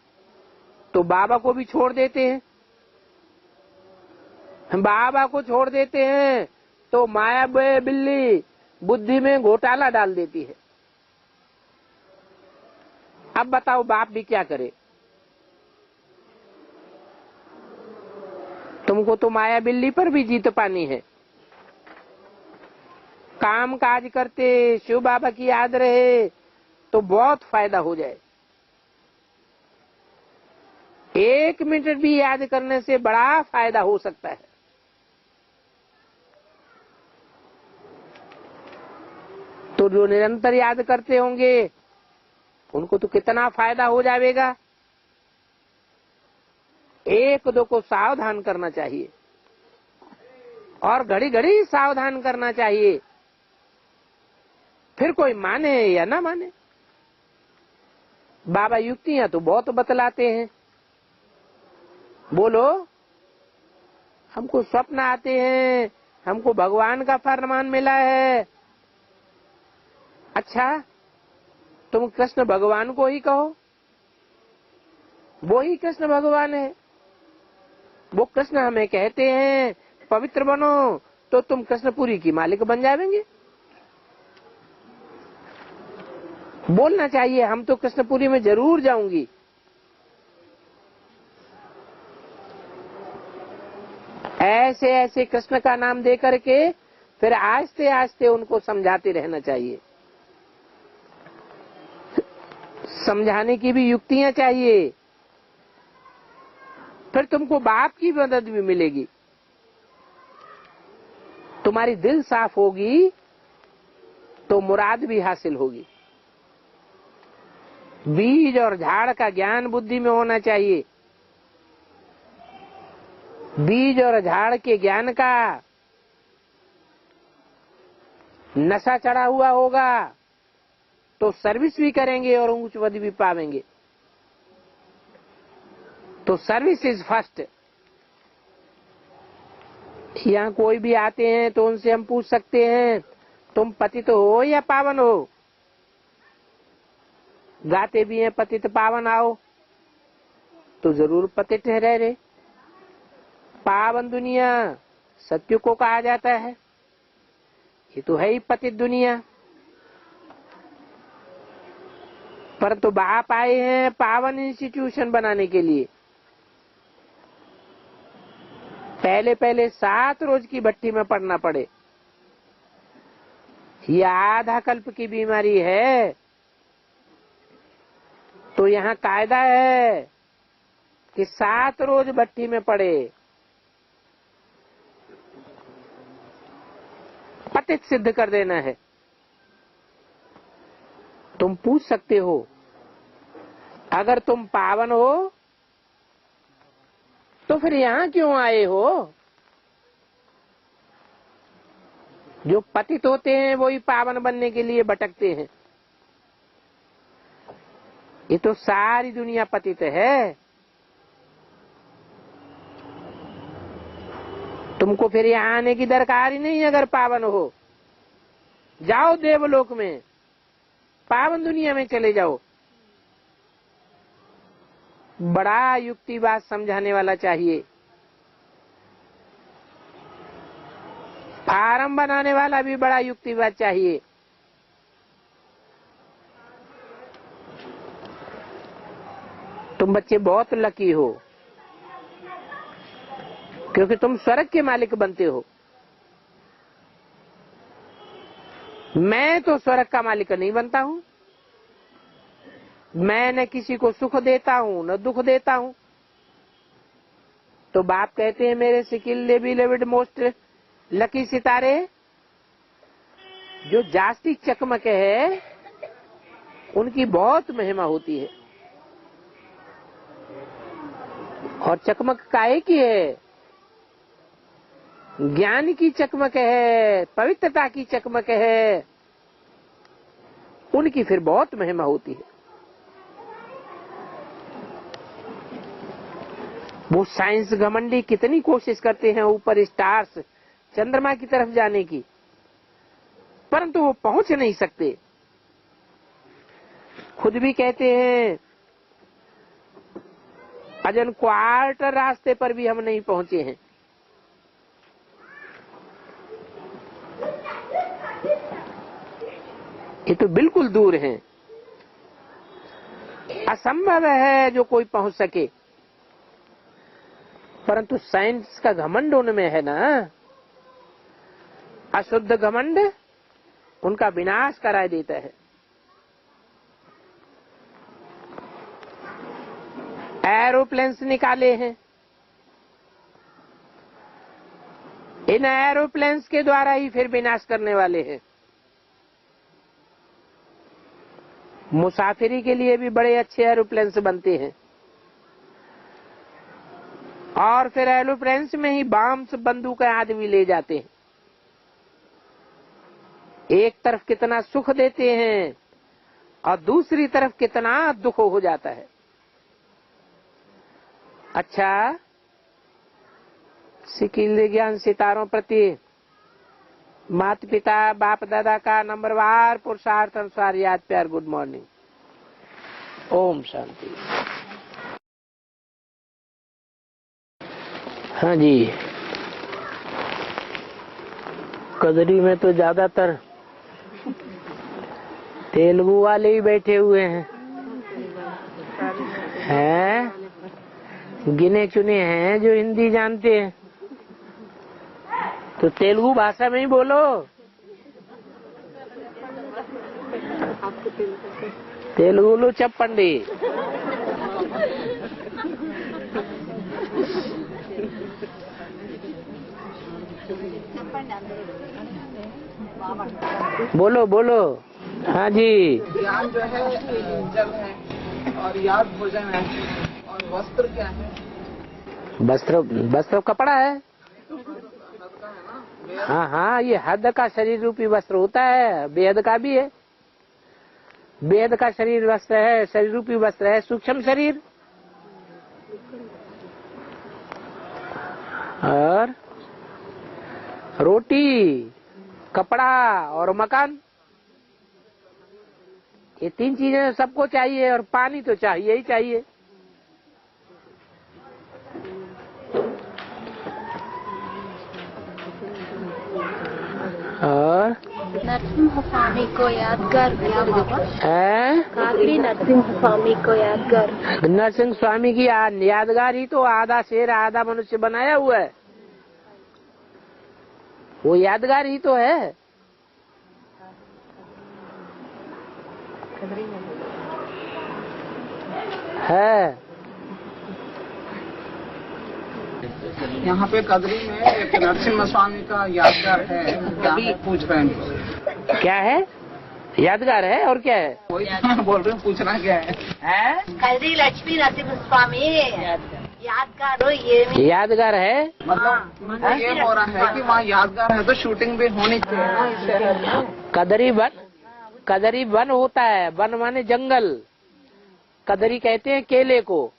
तो बाबा को भी छोड़ देते हैं। बाबा को छोड़ देते हैं तो माया बिल्ली बुद्धि में घोटाला डाल देती है। अब बताओ बाप भी क्या करे? तुमको तो माया बिल्ली पर भी जीत पानी है। काम काज करते शिव बाबा की याद रहे तो बहुत फायदा हो जाए। 1 मिनट भी याद करने से बड़ा फायदा हो सकता है। तो जो निरंतर याद करते होंगे उनको तो कितना फायदा हो जाएगा। एक दो को सावधान करना चाहिए और घड़ी घड़ी सावधान करना चाहिए, फिर कोई माने या ना माने। बाबा युक्तियां तो बहुत बतलाते हैं। बोलो, हमको स्वप्न आते हैं, हमको भगवान का फरमान मिला है। अच्छा, तुम कृष्ण भगवान को ही कहो, वो ही कृष्ण भगवान है। वो कृष्ण हमें कहते हैं पवित्र बनो, तो तुम कृष्णपुरी की मालिक बन जाएंगे। बोलना चाहिए हम तो कृष्णपुरी में जरूर जाऊंगी। ऐसे ऐसे कृष्ण का नाम दे करके फिर आस्ते आस्ते उनको समझाते रहना चाहिए। समझाने की भी युक्तियां चाहिए, फिर तुमको बाप की मदद भी मिलेगी। तुम्हारी दिल साफ होगी तो मुराद भी हासिल होगी। बीज और झाड़ का ज्ञान बुद्धि में होना चाहिए। बीज और झाड़ के ज्ञान का नशा चढ़ा हुआ होगा तो सर्विस भी करेंगे और उच्च पद भी पावेंगे। तो सर्विस इज फर्स्ट। यहाँ कोई भी आते हैं तो उनसे हम पूछ सकते हैं तुम पतित हो या पावन हो? गाते भी हैं पतित पावन आओ, तो जरूर पतित है रह रहे। पावन दुनिया सत्य को कहा जाता है, ये तो है ही पतित दुनिया। पर तो बाप आए हैं पावन इंस्टीट्यूशन बनाने के लिए। पहले पहले 7 रोज की भट्टी में पड़ना पड़े। ये आधा कल्प की बीमारी है, तो यहाँ कायदा है कि 7 रोज भट्टी में पड़े। पतित सिद्ध कर देना है। तुम पूछ सकते हो अगर तुम पावन हो तो फिर यहाँ क्यों आए हो? जो पतित होते हैं वही पावन बनने के लिए भटकते हैं। ये तो सारी दुनिया पतित है। तुमको फिर यहाँ आने की दरकार ही नहीं। अगर पावन हो जाओ देवलोक में, पावन दुनिया में चले जाओ। बड़ा युक्तिवाद समझाने वाला चाहिए, फार्म बनाने वाला भी बड़ा युक्तिवाद चाहिए। तुम बच्चे बहुत लकी हो क्योंकि तुम स्वर्ग के मालिक बनते हो। मैं तो स्वर्ग का मालिक नहीं बनता हूं। मैं न किसी को सुख देता हूं न दुख देता हूं। तो बाप कहते हैं मेरे सिकिल बिलेविड मोस्ट लकी सितारे, जो जास्ती चकमक है उनकी बहुत महिमा होती है। और चकमक काहे की है? ज्ञान की चकमक है, पवित्रता की चकमक है। उनकी फिर बहुत महिमा होती है। वो साइंस घमंडी कितनी कोशिश करते हैं ऊपर स्टार्स चंद्रमा की तरफ जाने की, परंतु वो पहुंच नहीं सकते। खुद भी कहते हैं अजन क्वार्टर रास्ते पर भी हम नहीं पहुंचे हैं। ये तो बिल्कुल दूर है, असंभव है जो कोई पहुंच सके। परंतु साइंस का घमंड उनमें है ना, अशुद्ध घमंड उनका विनाश करा देता है। एरोप्लेन्स निकाले हैं, इन एरोप्लेन्स के द्वारा ही फिर विनाश करने वाले हैं। मुसाफिरी के लिए भी बड़े अच्छे एरोप्लेन्स बनते हैं, और फिर एरोप्लेन्स में ही बम्स बंदूक आदमी ले जाते हैं। एक तरफ कितना सुख देते हैं और दूसरी तरफ कितना दुख हो जाता है। अच्छा, सिकिल ज्ञान सितारों प्रति माता पिता बाप दादा का नंबरवार पुरुषार्थ अनुसार याद प्यार गुड मॉर्निंग। ओम शांति। हाँ जी, कदरी में तो ज्यादातर तेलुगु वाले ही बैठे हुए हैं, गिने चुने हैं जो हिंदी जानते हैं। तो तेलुगु भाषा में ही बोलो। तेलुगु चप्पंडी। बोलो बोलो। हाँ जी। ज्ञान जो है जल है और याद भोजन है, और वस्त्र क्या है? वस्त्र कपड़ा है। हाँ हाँ, ये हद का शरीर रूपी वस्त्र होता है, बेहद का भी है। बेहद का शरीर वस्त्र है, शरीर रूपी वस्त्र है सूक्ष्म शरीर। और रोटी, कपड़ा और मकान, ये तीन चीजें सबको चाहिए, और पानी तो चाहिए ही चाहिए। और नरसिंह स्वामी को यादगार क्या बाबा? कादरी नरसिंह स्वामी को यादगार। नरसिंह स्वामी की यादगार ही तो आधा शेर आधा मनुष्य बनाया हुआ है, वो यादगार ही तो है। यहाँ पे कदरी में एक नरसिम्हा स्वामी का यादगार है, क्या है पूछ रहे हैं। क्या है? यादगार है और क्या है? वही बोल रहे हैं, पूछना क्या है? कदरी लक्ष्मी नरसिंह स्वामी यादगार हो, ये यादगार है। मतलब ये हो रहा है कि वहाँ यादगार है तो शूटिंग भी होनी चाहिए। कदरी वन होता है, वन माने जंगल। कदरी कहते हैं केले को।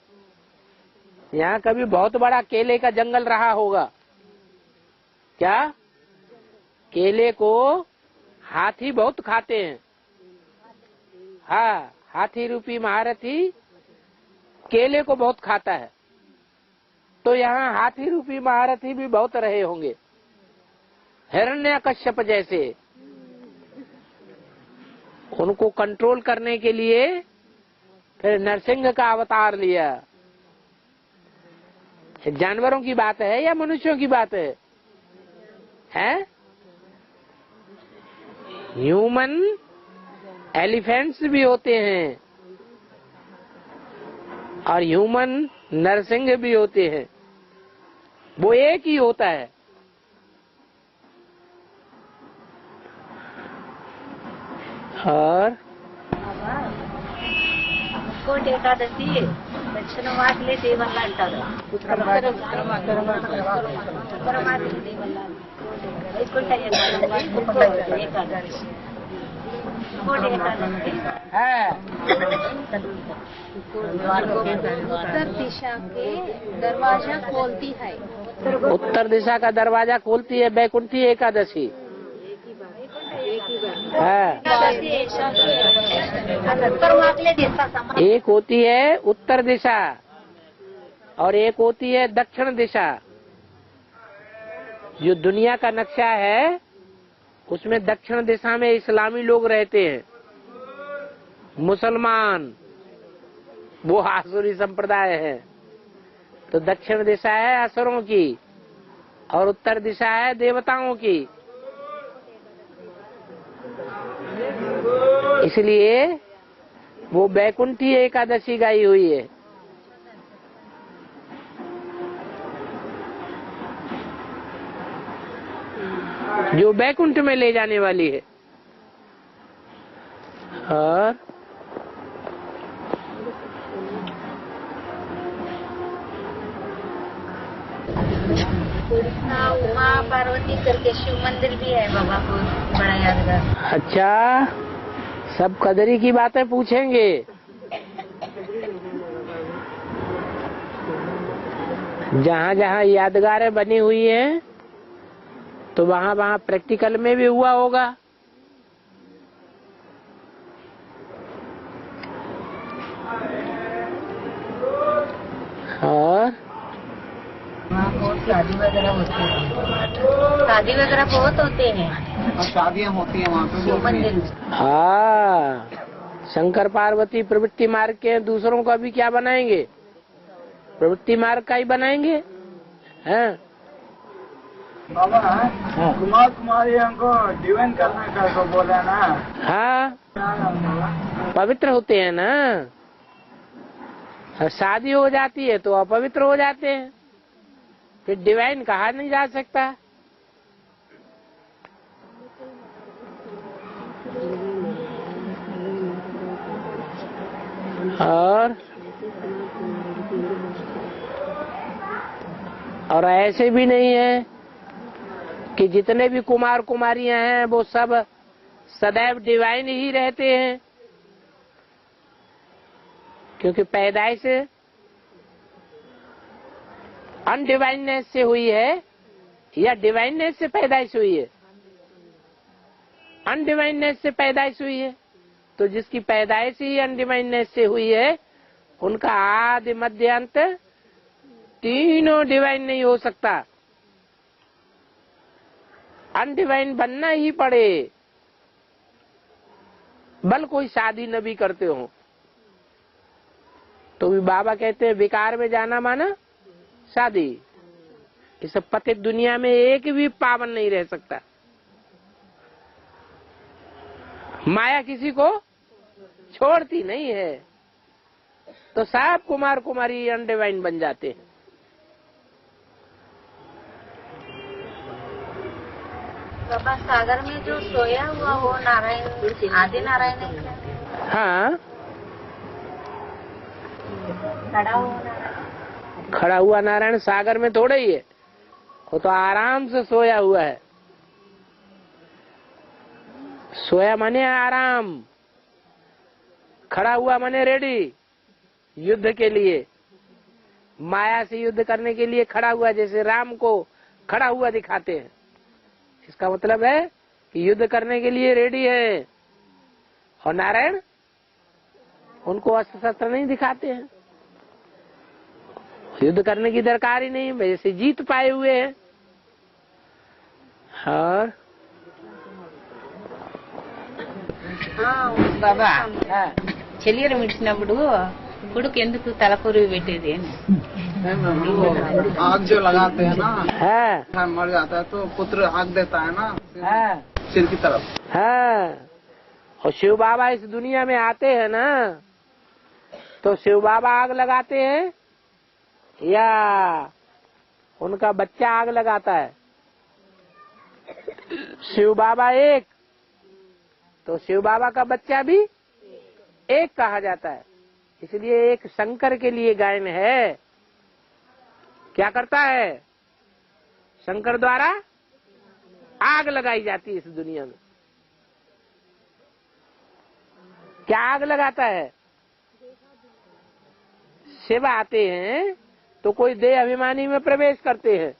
यहाँ कभी बहुत बड़ा केले का जंगल रहा होगा क्या? केले को हाथी बहुत खाते हैं। हाँ, हाथी रूपी महारथी केले को बहुत खाता है। तो यहाँ हाथी रूपी महारथी भी बहुत रहे होंगे, हिरण्यकश्यप जैसे। उनको कंट्रोल करने के लिए फिर नरसिंह का अवतार लिया। जानवरों की बात है या मनुष्यों की बात है? ह्यूमन एलिफेंट्स भी होते हैं और ह्यूमन नरसिंह भी होते हैं, वो एक ही होता है। और కోటి ఏకాదశి దక్షిణ వాకిలే దేవల్ల అంటారు. వైకుంఠ ఏకాదశి है। उत्तर दिशा के दरवाजा खोलती है। उत्तर दिशा का दरवाजा खोलती है वैकुंठी एकादशी है। एक होती है उत्तर दिशा और एक होती है दक्षिण दिशा। जो दुनिया का नक्शा है उसमें दक्षिण दिशा में इस्लामी लोग रहते हैं, मुसलमान, वो आसुरी संप्रदाय है। तो दक्षिण दिशा है असुरों की और उत्तर दिशा है देवताओं की। इसलिए वो वैकुंठी एकादशी गाई हुई है। जो वैकुंठ में ले जाने वाली है। और उमा पार्वती करके शिव मंदिर भी है बाबा को, बड़ा यादगार। अच्छा, सब कदरी की बातें पूछेंगे। जहाँ जहाँ यादगारें बनी हुई हैं तो वहाँ वहाँ प्रैक्टिकल में भी हुआ होगा। और शादी वगैरह होती है, शादी वगैरह बहुत होते हैं और शादियाँ होती हैं वहाँ पे शिव मंदिर में। हाँ, शंकर पार्वती प्रवृत्ति मार्ग के दूसरों का भी क्या बनाएंगे, प्रवृत्ति मार्ग का ही बनाएंगे। हैं? बाबा कुमार कुमारी हमको डिवाइन करने का तो बोला ना। हाँ, पवित्र होते हैं ना। और शादी हो जाती है तो अपवित्र हो जाते हैं, फिर डिवाइन कहा नहीं जा सकता। और ऐसे भी नहीं है कि जितने भी कुमार कुमारियां हैं वो सब सदैव डिवाइन ही रहते हैं, क्योंकि पैदाइश अनडिवाइननेस से हुई है या डिवाइननेस से पैदाइश हुई है। अनडिवाइननेस से पैदाइश हुई है, तो जिसकी पैदाइश ही अनडिवाइननेस से हुई है उनका आदि मध्य अंत तीनों डिवाइन नहीं हो सकता। अनडिवाइन बनना ही पड़े, बल कोई शादी न भी करते हो तो भी बाबा कहते हैं विकार में जाना माना शादी। इस पतित दुनिया में एक भी पावन नहीं रह सकता। माया किसी को छोड़ती नहीं है, तो सब कुमार कुमारी अनडिवाइन बन जाते हैं। बाबा सागर में जो सोया हुआ वो नारायण, आदि नारायण है क्या? हाँ, खड़ा हुआ नारायण। खड़ा हुआ नारायण सागर में थोड़ा ही है, वो तो आराम से सोया हुआ है। सोया माने आराम, खड़ा हुआ माने रेडी युद्ध के लिए, माया से युद्ध करने के लिए खड़ा हुआ, जैसे राम को खड़ा हुआ दिखाते हैं। इसका मतलब है कि युद्ध करने के लिए रेडी है। और नारायण उनको अस्त्र शस्त्र नहीं दिखाते हैं, युद्ध करने की दरकार ही नहीं, वैसे जीत पाए हुए हैं। और బాబా చెల్లియరు మిడిచినప్పుడు కొడుకు ఎందుకు తలకొరివి పెట్టేది అని आग जो लगाते हैं ना, है, मर जाता है तो पुत्र आग देता है ना है, सिर की तरफ। है। और शिव बाबा इस दुनिया में आते हैं ना, तो शिव बाबा आग लगाते हैं या उनका बच्चा आग लगाता है? शिव बाबा एक, तो शिव बाबा का बच्चा भी एक कहा जाता है। इसलिए एक शंकर के लिए गायन है, क्या करता है? शंकर द्वारा आग लगाई जाती है इस दुनिया में। क्या आग लगाता है? शिव आते हैं तो कोई देह अभिमानी में प्रवेश करते हैं,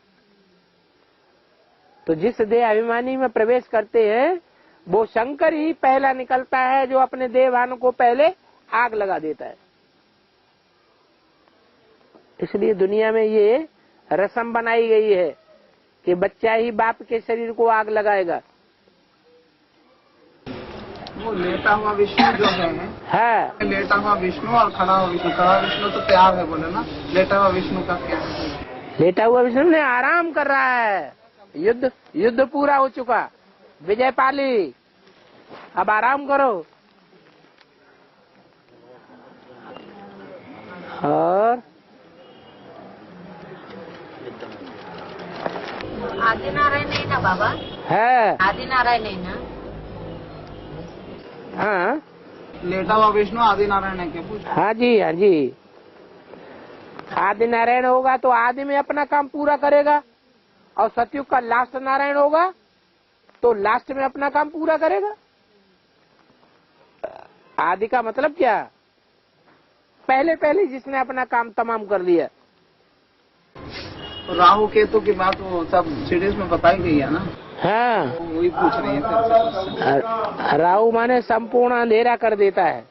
तो जिस देह अभिमानी में प्रवेश करते हैं वो शंकर ही पहला निकलता है जो अपने देहवान को पहले आग लगा देता है। इसलिए दुनिया में ये रस्म बनाई गई है कि बच्चा ही बाप के शरीर को आग लगाएगा। वो लेटा हुआ विष्णु जो है, लेटा हुआ विष्णु और खड़ा हुआ विष्णु, खड़ा विष्णु तो तैयार है बोले ना, लेटा हुआ विष्णु का क्या है? लेटा हुआ विष्णु ने आराम कर रहा है, युद्ध पूरा हो चुका, विजय पाली, अब आराम करो। और आदि नारायण है ना बाबा? है आदि नारायण है ना? हाँ, लेटा हुआ विष्णु आदि नारायण है क्या? पूछ। हाँ जी, हाँ जी। आदि नारायण होगा तो आदि में अपना काम पूरा करेगा, और सतयुग का लास्ट नारायण होगा तो लास्ट में अपना काम पूरा करेगा। आदि का मतलब क्या? पहले जिसने अपना काम तमाम कर लिया। राहु केतु की बात वो सब सीरीज में बताई गई है ना? हाँ, वही पूछ रही है। राहु माने संपूर्ण अंधेरा कर देता है,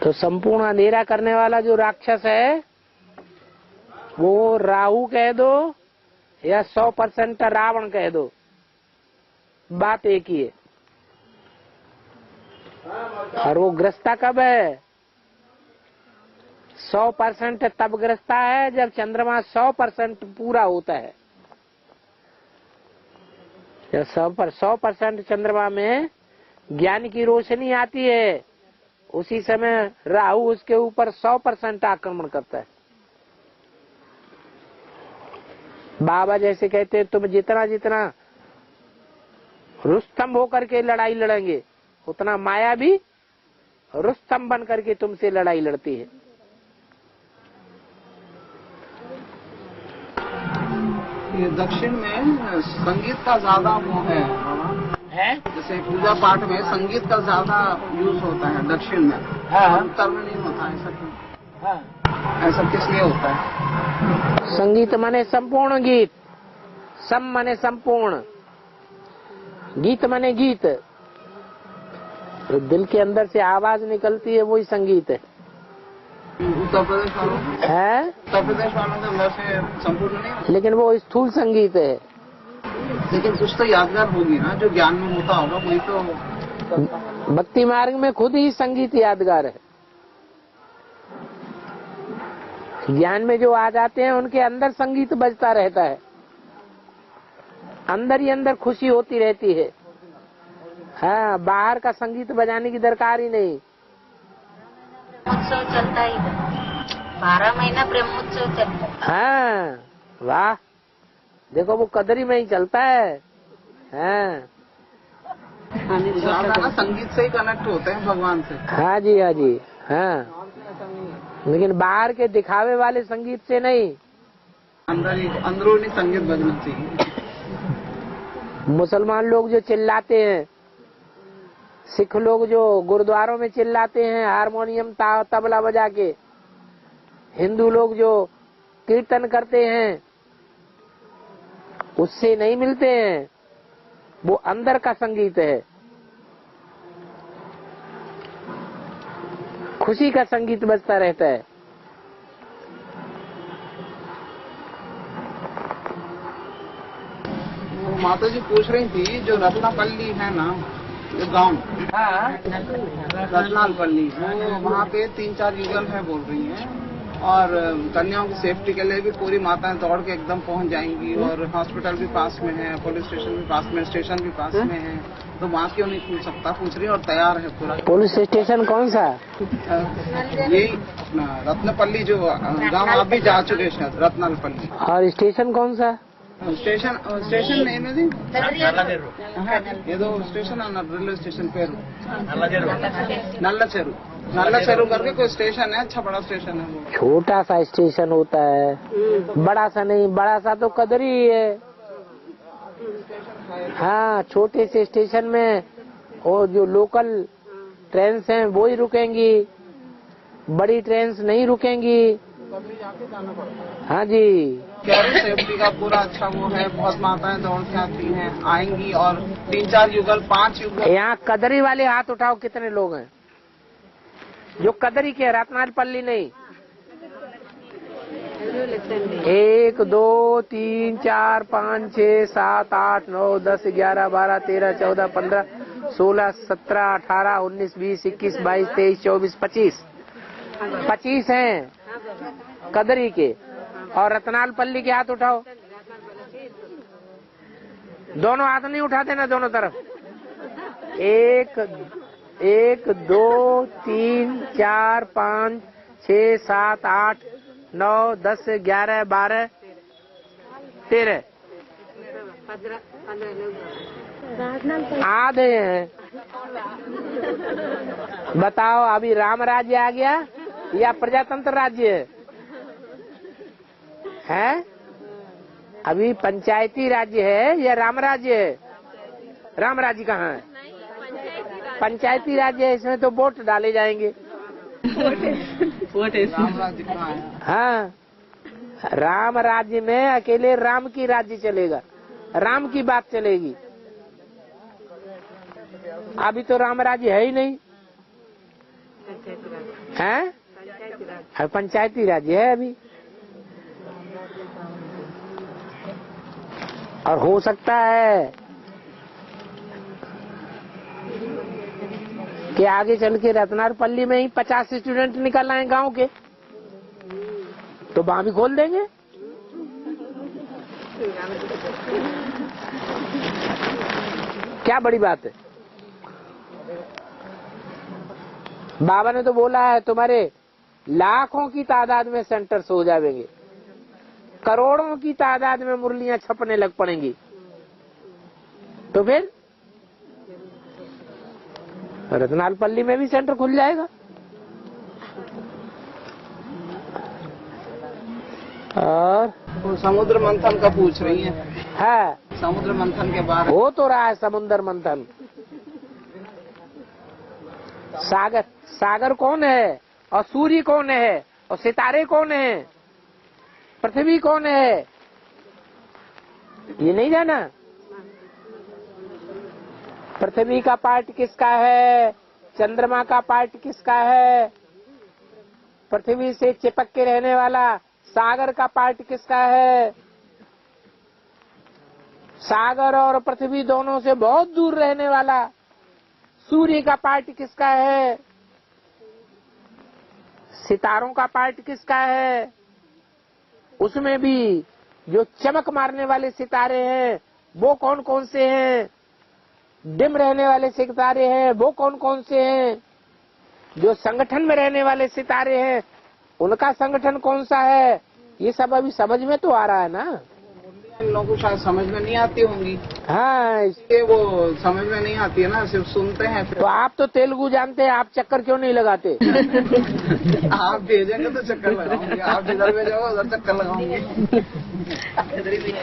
तो संपूर्ण अंधेरा करने वाला जो राक्षस है वो राहु कह दो या 100% रावण कह दो, बात एक ही है। और वो ग्रस्ता कब है? 100% तब ग्रस्ता है जब चंद्रमा 100% पूरा होता है। जब 100% चंद्रमा में ज्ञान की रोशनी आती है, उसी समय राहु उसके ऊपर 100% आक्रमण करता है। बाबा जैसे कहते हैं तुम जितना रुस्तम होकर के लड़ाई लड़ेंगे, उतना माया भी रुस्तम बन करके तुमसे लड़ाई लड़ती है। ये दक्षिण में संगीत का ज्यादा वो है, जैसे पूजा पाठ में संगीत का ज्यादा यूज होता है दक्षिण में, उत्तर में नहीं होता है। ऐसा क्यों? ऐसा किस लिए होता है? संगीत माने संपूर्ण गीत, सम माने संपूर्ण, गीत माने गीत, तो दिल के अंदर से आवाज निकलती है वही संगीत है। उत्तर प्रदेश वालों है, उत्तर प्रदेश वालों के अंदर से संपूर्ण नहीं, लेकिन वो स्थूल संगीत है। लेकिन कुछ तो यादगार होगी ना जो ज्ञान में होता होगा, वही तो। भक्ति मार्ग में खुद ही संगीत यादगार है। ज्ञान में जो आ जाते हैं उनके अंदर संगीत बजता रहता है, अंदर ही अंदर खुशी होती रहती है। हाँ, बाहर का संगीत बजाने की दरकार ही नहीं। ब्रह्मोत्सव चलता ही 12 महीना ब्रह्मोत्सव चलता है। हाँ, वाह, देखो वो कदरी में ही चलता है। हाँ, ज्यादा ना संगीत से ही कनेक्ट होते हैं भगवान से। हाँ जी, हाँ जी, हाँ, लेकिन बाहर के दिखावे वाले संगीत से नहीं, अंदरूनी संगीत बजना चाहिए। मुसलमान लोग जो चिल्लाते हैं, सिख लोग जो गुरुद्वारों में चिल्लाते हैं हारमोनियम तबला बजा के, हिंदू लोग जो कीर्तन करते हैं, उससे नहीं मिलते हैं, वो अंदर का संगीत है, खुशी का संगीत बजता रहता है। माता जी पूछ रही थी जो रत्नापल्ली है ना, जो गांव रत्नापल्ली, वो वहाँ पे 3-4 युगल है बोल रही हैं, और कन्याओं की सेफ्टी के लिए भी पूरी माताएं दौड़ के एकदम पहुँच जाएंगी, और हॉस्पिटल भी पास में है, पुलिस स्टेशन भी पास में, स्टेशन भी पास में है, तो वहाँ क्यों नहीं खुल सकता पूछ रही है, और तैयार है पूरा। पुलिस स्टेशन कौन सा? यही अपना रत्नापल्ली जो गांव आप भी जा चुके शायद, रत्नापल्ली। और स्टेशन कौन सा? स्टेशन नहीं ना जी, ये दो स्टेशन है ना, रेलवे स्टेशन पेरू, नल्ला चेरू करके कोई स्टेशन है, अच्छा बड़ा स्टेशन है वो। छोटा सा स्टेशन होता है, बड़ा सा नहीं, बड़ा सा तो कदरी है। हाँ, छोटे से स्टेशन में और जो लोकल ट्रेन हैं वो ही रुकेंगी, बड़ी ट्रेन नहीं रुकेंगी। हाँ जी। सेफ्टी का पूरा अच्छा वो है, बहुत माताएं दौड़ के आती हैं, आएंगी और 3-4 युगल 5 युगल। यहाँ कदरी वाले हाथ उठाओ, कितने लोग हैं जो कदरी के, रत्नापल्ली नहीं। 1 2 3 4 5 6 7 8 9 10 11 12 13 14 15 16 17 18 19 20 21 22 23 24 25 हैं कदरी के। और रत्नापल्ली के हाथ उठाओ। दोनों हाथ नहीं उठा देना, दोनों तरफ। 1 2 3 4 5 6 7 8 9 10 11 12 13 आधे हैं। बताओ अभी राम राज्य आ गया या प्रजातंत्र राज्य है? अभी पंचायती राज्य है या राम राज्य है? राम राज्य कहाँ है? पंचायती राज्य है, इसमें तो वोट डाले जाएंगे। राम राज्य कहाँ है? हाँ, राम राज्य में अकेले राम की राज्य चलेगा, राम की बात चलेगी। अभी तो राम राज्य है ही नहीं, है पंचायती राज्य है अभी। और हो सकता है कि आगे चल के रत्नापल्ली में ही 50 स्टूडेंट निकल आए गांव के, तो वहां भी खोल देंगे। क्या बड़ी बात है? बाबा ने तो बोला है तुम्हारे लाखों की तादाद में सेंटर्स हो जाएंगे, करोड़ों की तादाद में मुरलियां छपने लग पड़ेंगी। तो फिर रत्नापल्ली में भी सेंटर खुल जाएगा। और वो समुद्र मंथन का पूछ रही है समुद्र मंथन के बारे में। हो तो रहा है समुद्र मंथन। सागर कौन है और सूर्य कौन है और सितारे कौन है, पृथ्वी कौन है, ये नहीं जाना? पृथ्वी का पार्ट किसका है, चंद्रमा का पार्ट किसका है, पृथ्वी से चिपक के रहने वाला सागर का पार्ट किसका है, सागर और पृथ्वी दोनों से बहुत दूर रहने वाला सूर्य का पार्ट किसका है, सितारों का पार्ट किसका है, उसमें भी जो चमक मारने वाले सितारे हैं वो कौन कौन से हैं, डिम रहने वाले सितारे हैं वो कौन कौन से हैं, जो संगठन में रहने वाले सितारे हैं उनका संगठन कौन सा है, ये सब अभी समझ में तो आ रहा है ना। इन लोगों को शायद समझ में नहीं आती होंगी। हाँ, इसलिए वो समझ में नहीं आती है ना, सिर्फ सुनते हैं। तो आप तो तेलुगु जानते हैं, आप चक्कर क्यों नहीं लगाते? आप भेजेंगे तो चक्कर लगाऊंगी, आप जिधर भेजोगे उधर चक्कर लगाऊंगी।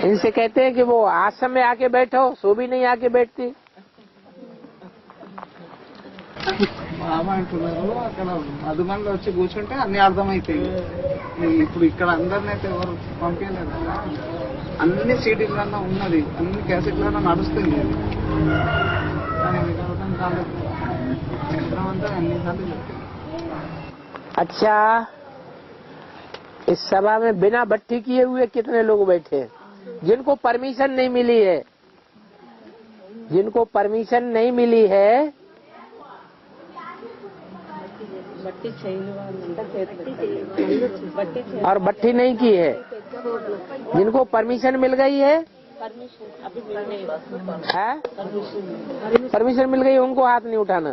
इनसे कहते हैं कि वो आश्रम में आके बैठो, सो भी नहीं आके बैठती। అది మనలో వచ్చి కూర్చుంటే అన్ని అర్థమైతాయి. ఇప్పుడు ఇక్కడ అందరినైతే ఎవరు పంపించలేదు కదా, అన్ని సీడీలన్నా ఉన్నది, అన్ని క్యాసెట్లన్నా నడుస్తుంది. अच्छा, इस सभा में बिना भट्टी किए हुए कितने लोग बैठे हैं जिनको परमिशन नहीं मिली है? जिनको परमिशन नहीं मिली है, और भट्टी नहीं की है, जिनको परमिशन मिल गई है, परमिशन मिल गई, उनको हाथ नहीं उठाना।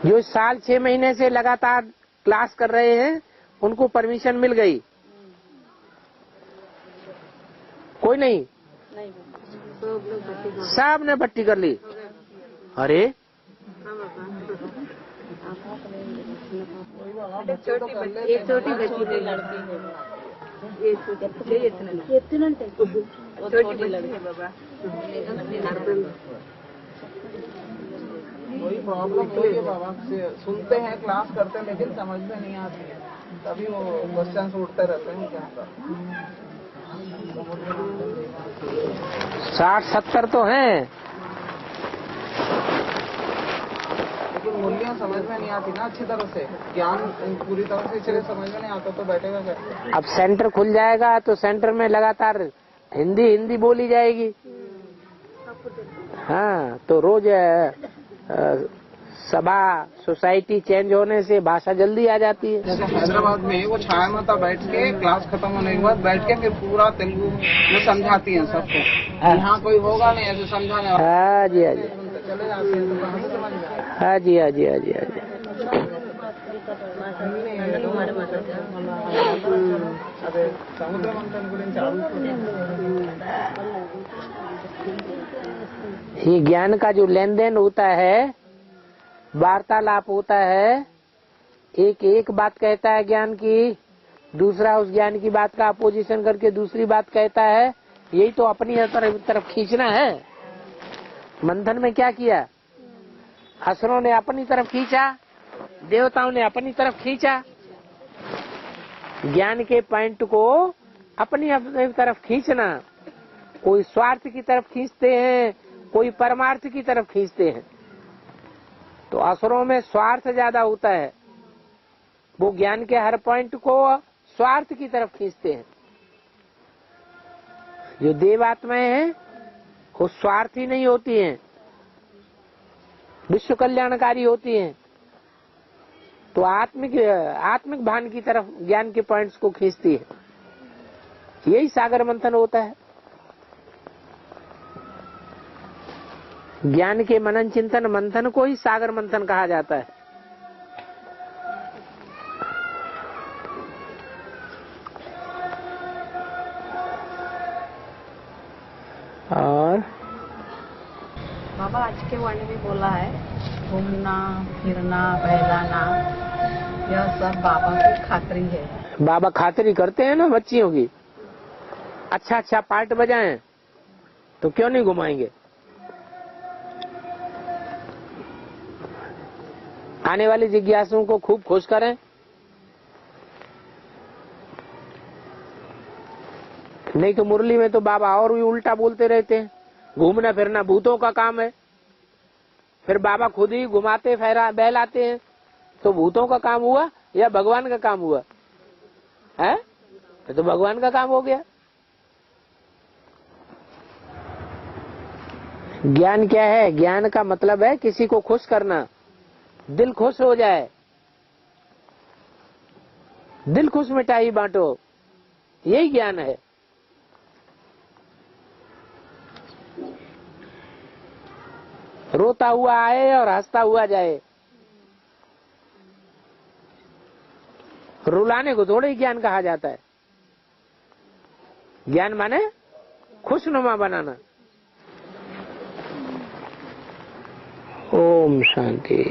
जो साल 6 महीने से लगातार क्लास कर रहे हैं उनको परमिशन मिल गई। कोई नहीं, सब ने भट्टी कर ली। अरे छोटी बच्ची लड़की है। చెప్తున్నంటే वही प्रॉब्लम वही है बाबा, सुनते हैं क्लास करते हैं लेकिन समझ में नहीं आती है, तभी वो क्वेश्चन उठते रहते हैं क्या कर। 60-70 तो हैं, लेकिन मूल्य समझ में नहीं आती ना अच्छी तरह से, ज्ञान पूरी तरह से इसलिए समझ में नहीं आता तो बैठेगा कैसे। अब सेंटर खुल जाएगा तो सेंटर में लगातार हिंदी बोली जाएगी। हाँ, तो रोज सभा सोसाइटी चेंज होने से भाषा जल्दी आ जाती है। जैसे हैदराबाद में वो छाया माता बैठ के क्लास खत्म होने के बाद बैठ के फिर पूरा तेलुगु में समझाती हैं सबको। यहाँ कोई होगा नहीं ऐसे समझाने वाला। हाँ जी, हाँ जी, चले जाते हैं तो कहाँ से समझ में आए? हाँ जी, हाँ जी, हाँ जी, हाँ जी। అదే సముద్ర మంథన్ గురించి ये ज्ञान का जो लेन देन होता है, वार्तालाप होता है, एक बात कहता है ज्ञान की, दूसरा उस ज्ञान की बात का अपोजिशन करके दूसरी बात कहता है, यही तो अपनी तरफ खींचना है। मंथन में क्या किया? असुरों ने अपनी तरफ खींचा, देवताओं ने अपनी तरफ खींचा। ज्ञान के पॉइंट को अपनी तरफ खींचना, कोई स्वार्थ की तरफ खींचते हैं, कोई परमार्थ की तरफ खींचते हैं। तो असुरों में स्वार्थ ज्यादा होता है, वो ज्ञान के हर पॉइंट को स्वार्थ की तरफ खींचते हैं। जो देवात्माएं हैं वो स्वार्थी नहीं होती हैं, विश्व कल्याणकारी होती हैं। तो आत्मिक भान की तरफ ज्ञान के पॉइंट्स को खींचती है। यही सागर मंथन होता है। ज्ञान के मनन चिंतन मंथन को ही सागर मंथन कहा जाता है। और बाबा आज के वाणी में बोला है, घूमना फिरना बहलाना यह सब बाबा की खातरी है। बाबा खातरी करते हैं ना बच्चियों की। अच्छा पार्ट बजाएं तो क्यों नहीं घुमाएंगे। आने वाली जिज्ञासुओं को खूब खुश करें। नहीं तो मुरली में तो बाबा और भी उल्टा बोलते रहते हैं, घूमना फिरना भूतों का काम है। फिर बाबा खुद ही घुमाते बहलाते हैं, तो भूतों का काम हुआ या भगवान का काम हुआ है? तो भगवान का काम हो गया। ज्ञान क्या है? ज्ञान का मतलब है किसी को खुश करना, दिल खुश हो जाए, दिल खुश मिठाई बांटो, यही ज्ञान है। रोता हुआ आए और हंसता हुआ जाए। रुलाने को थोड़ा ही ज्ञान कहा जाता है। ज्ञान माने खुशनुमा बनाना। ओम शांति।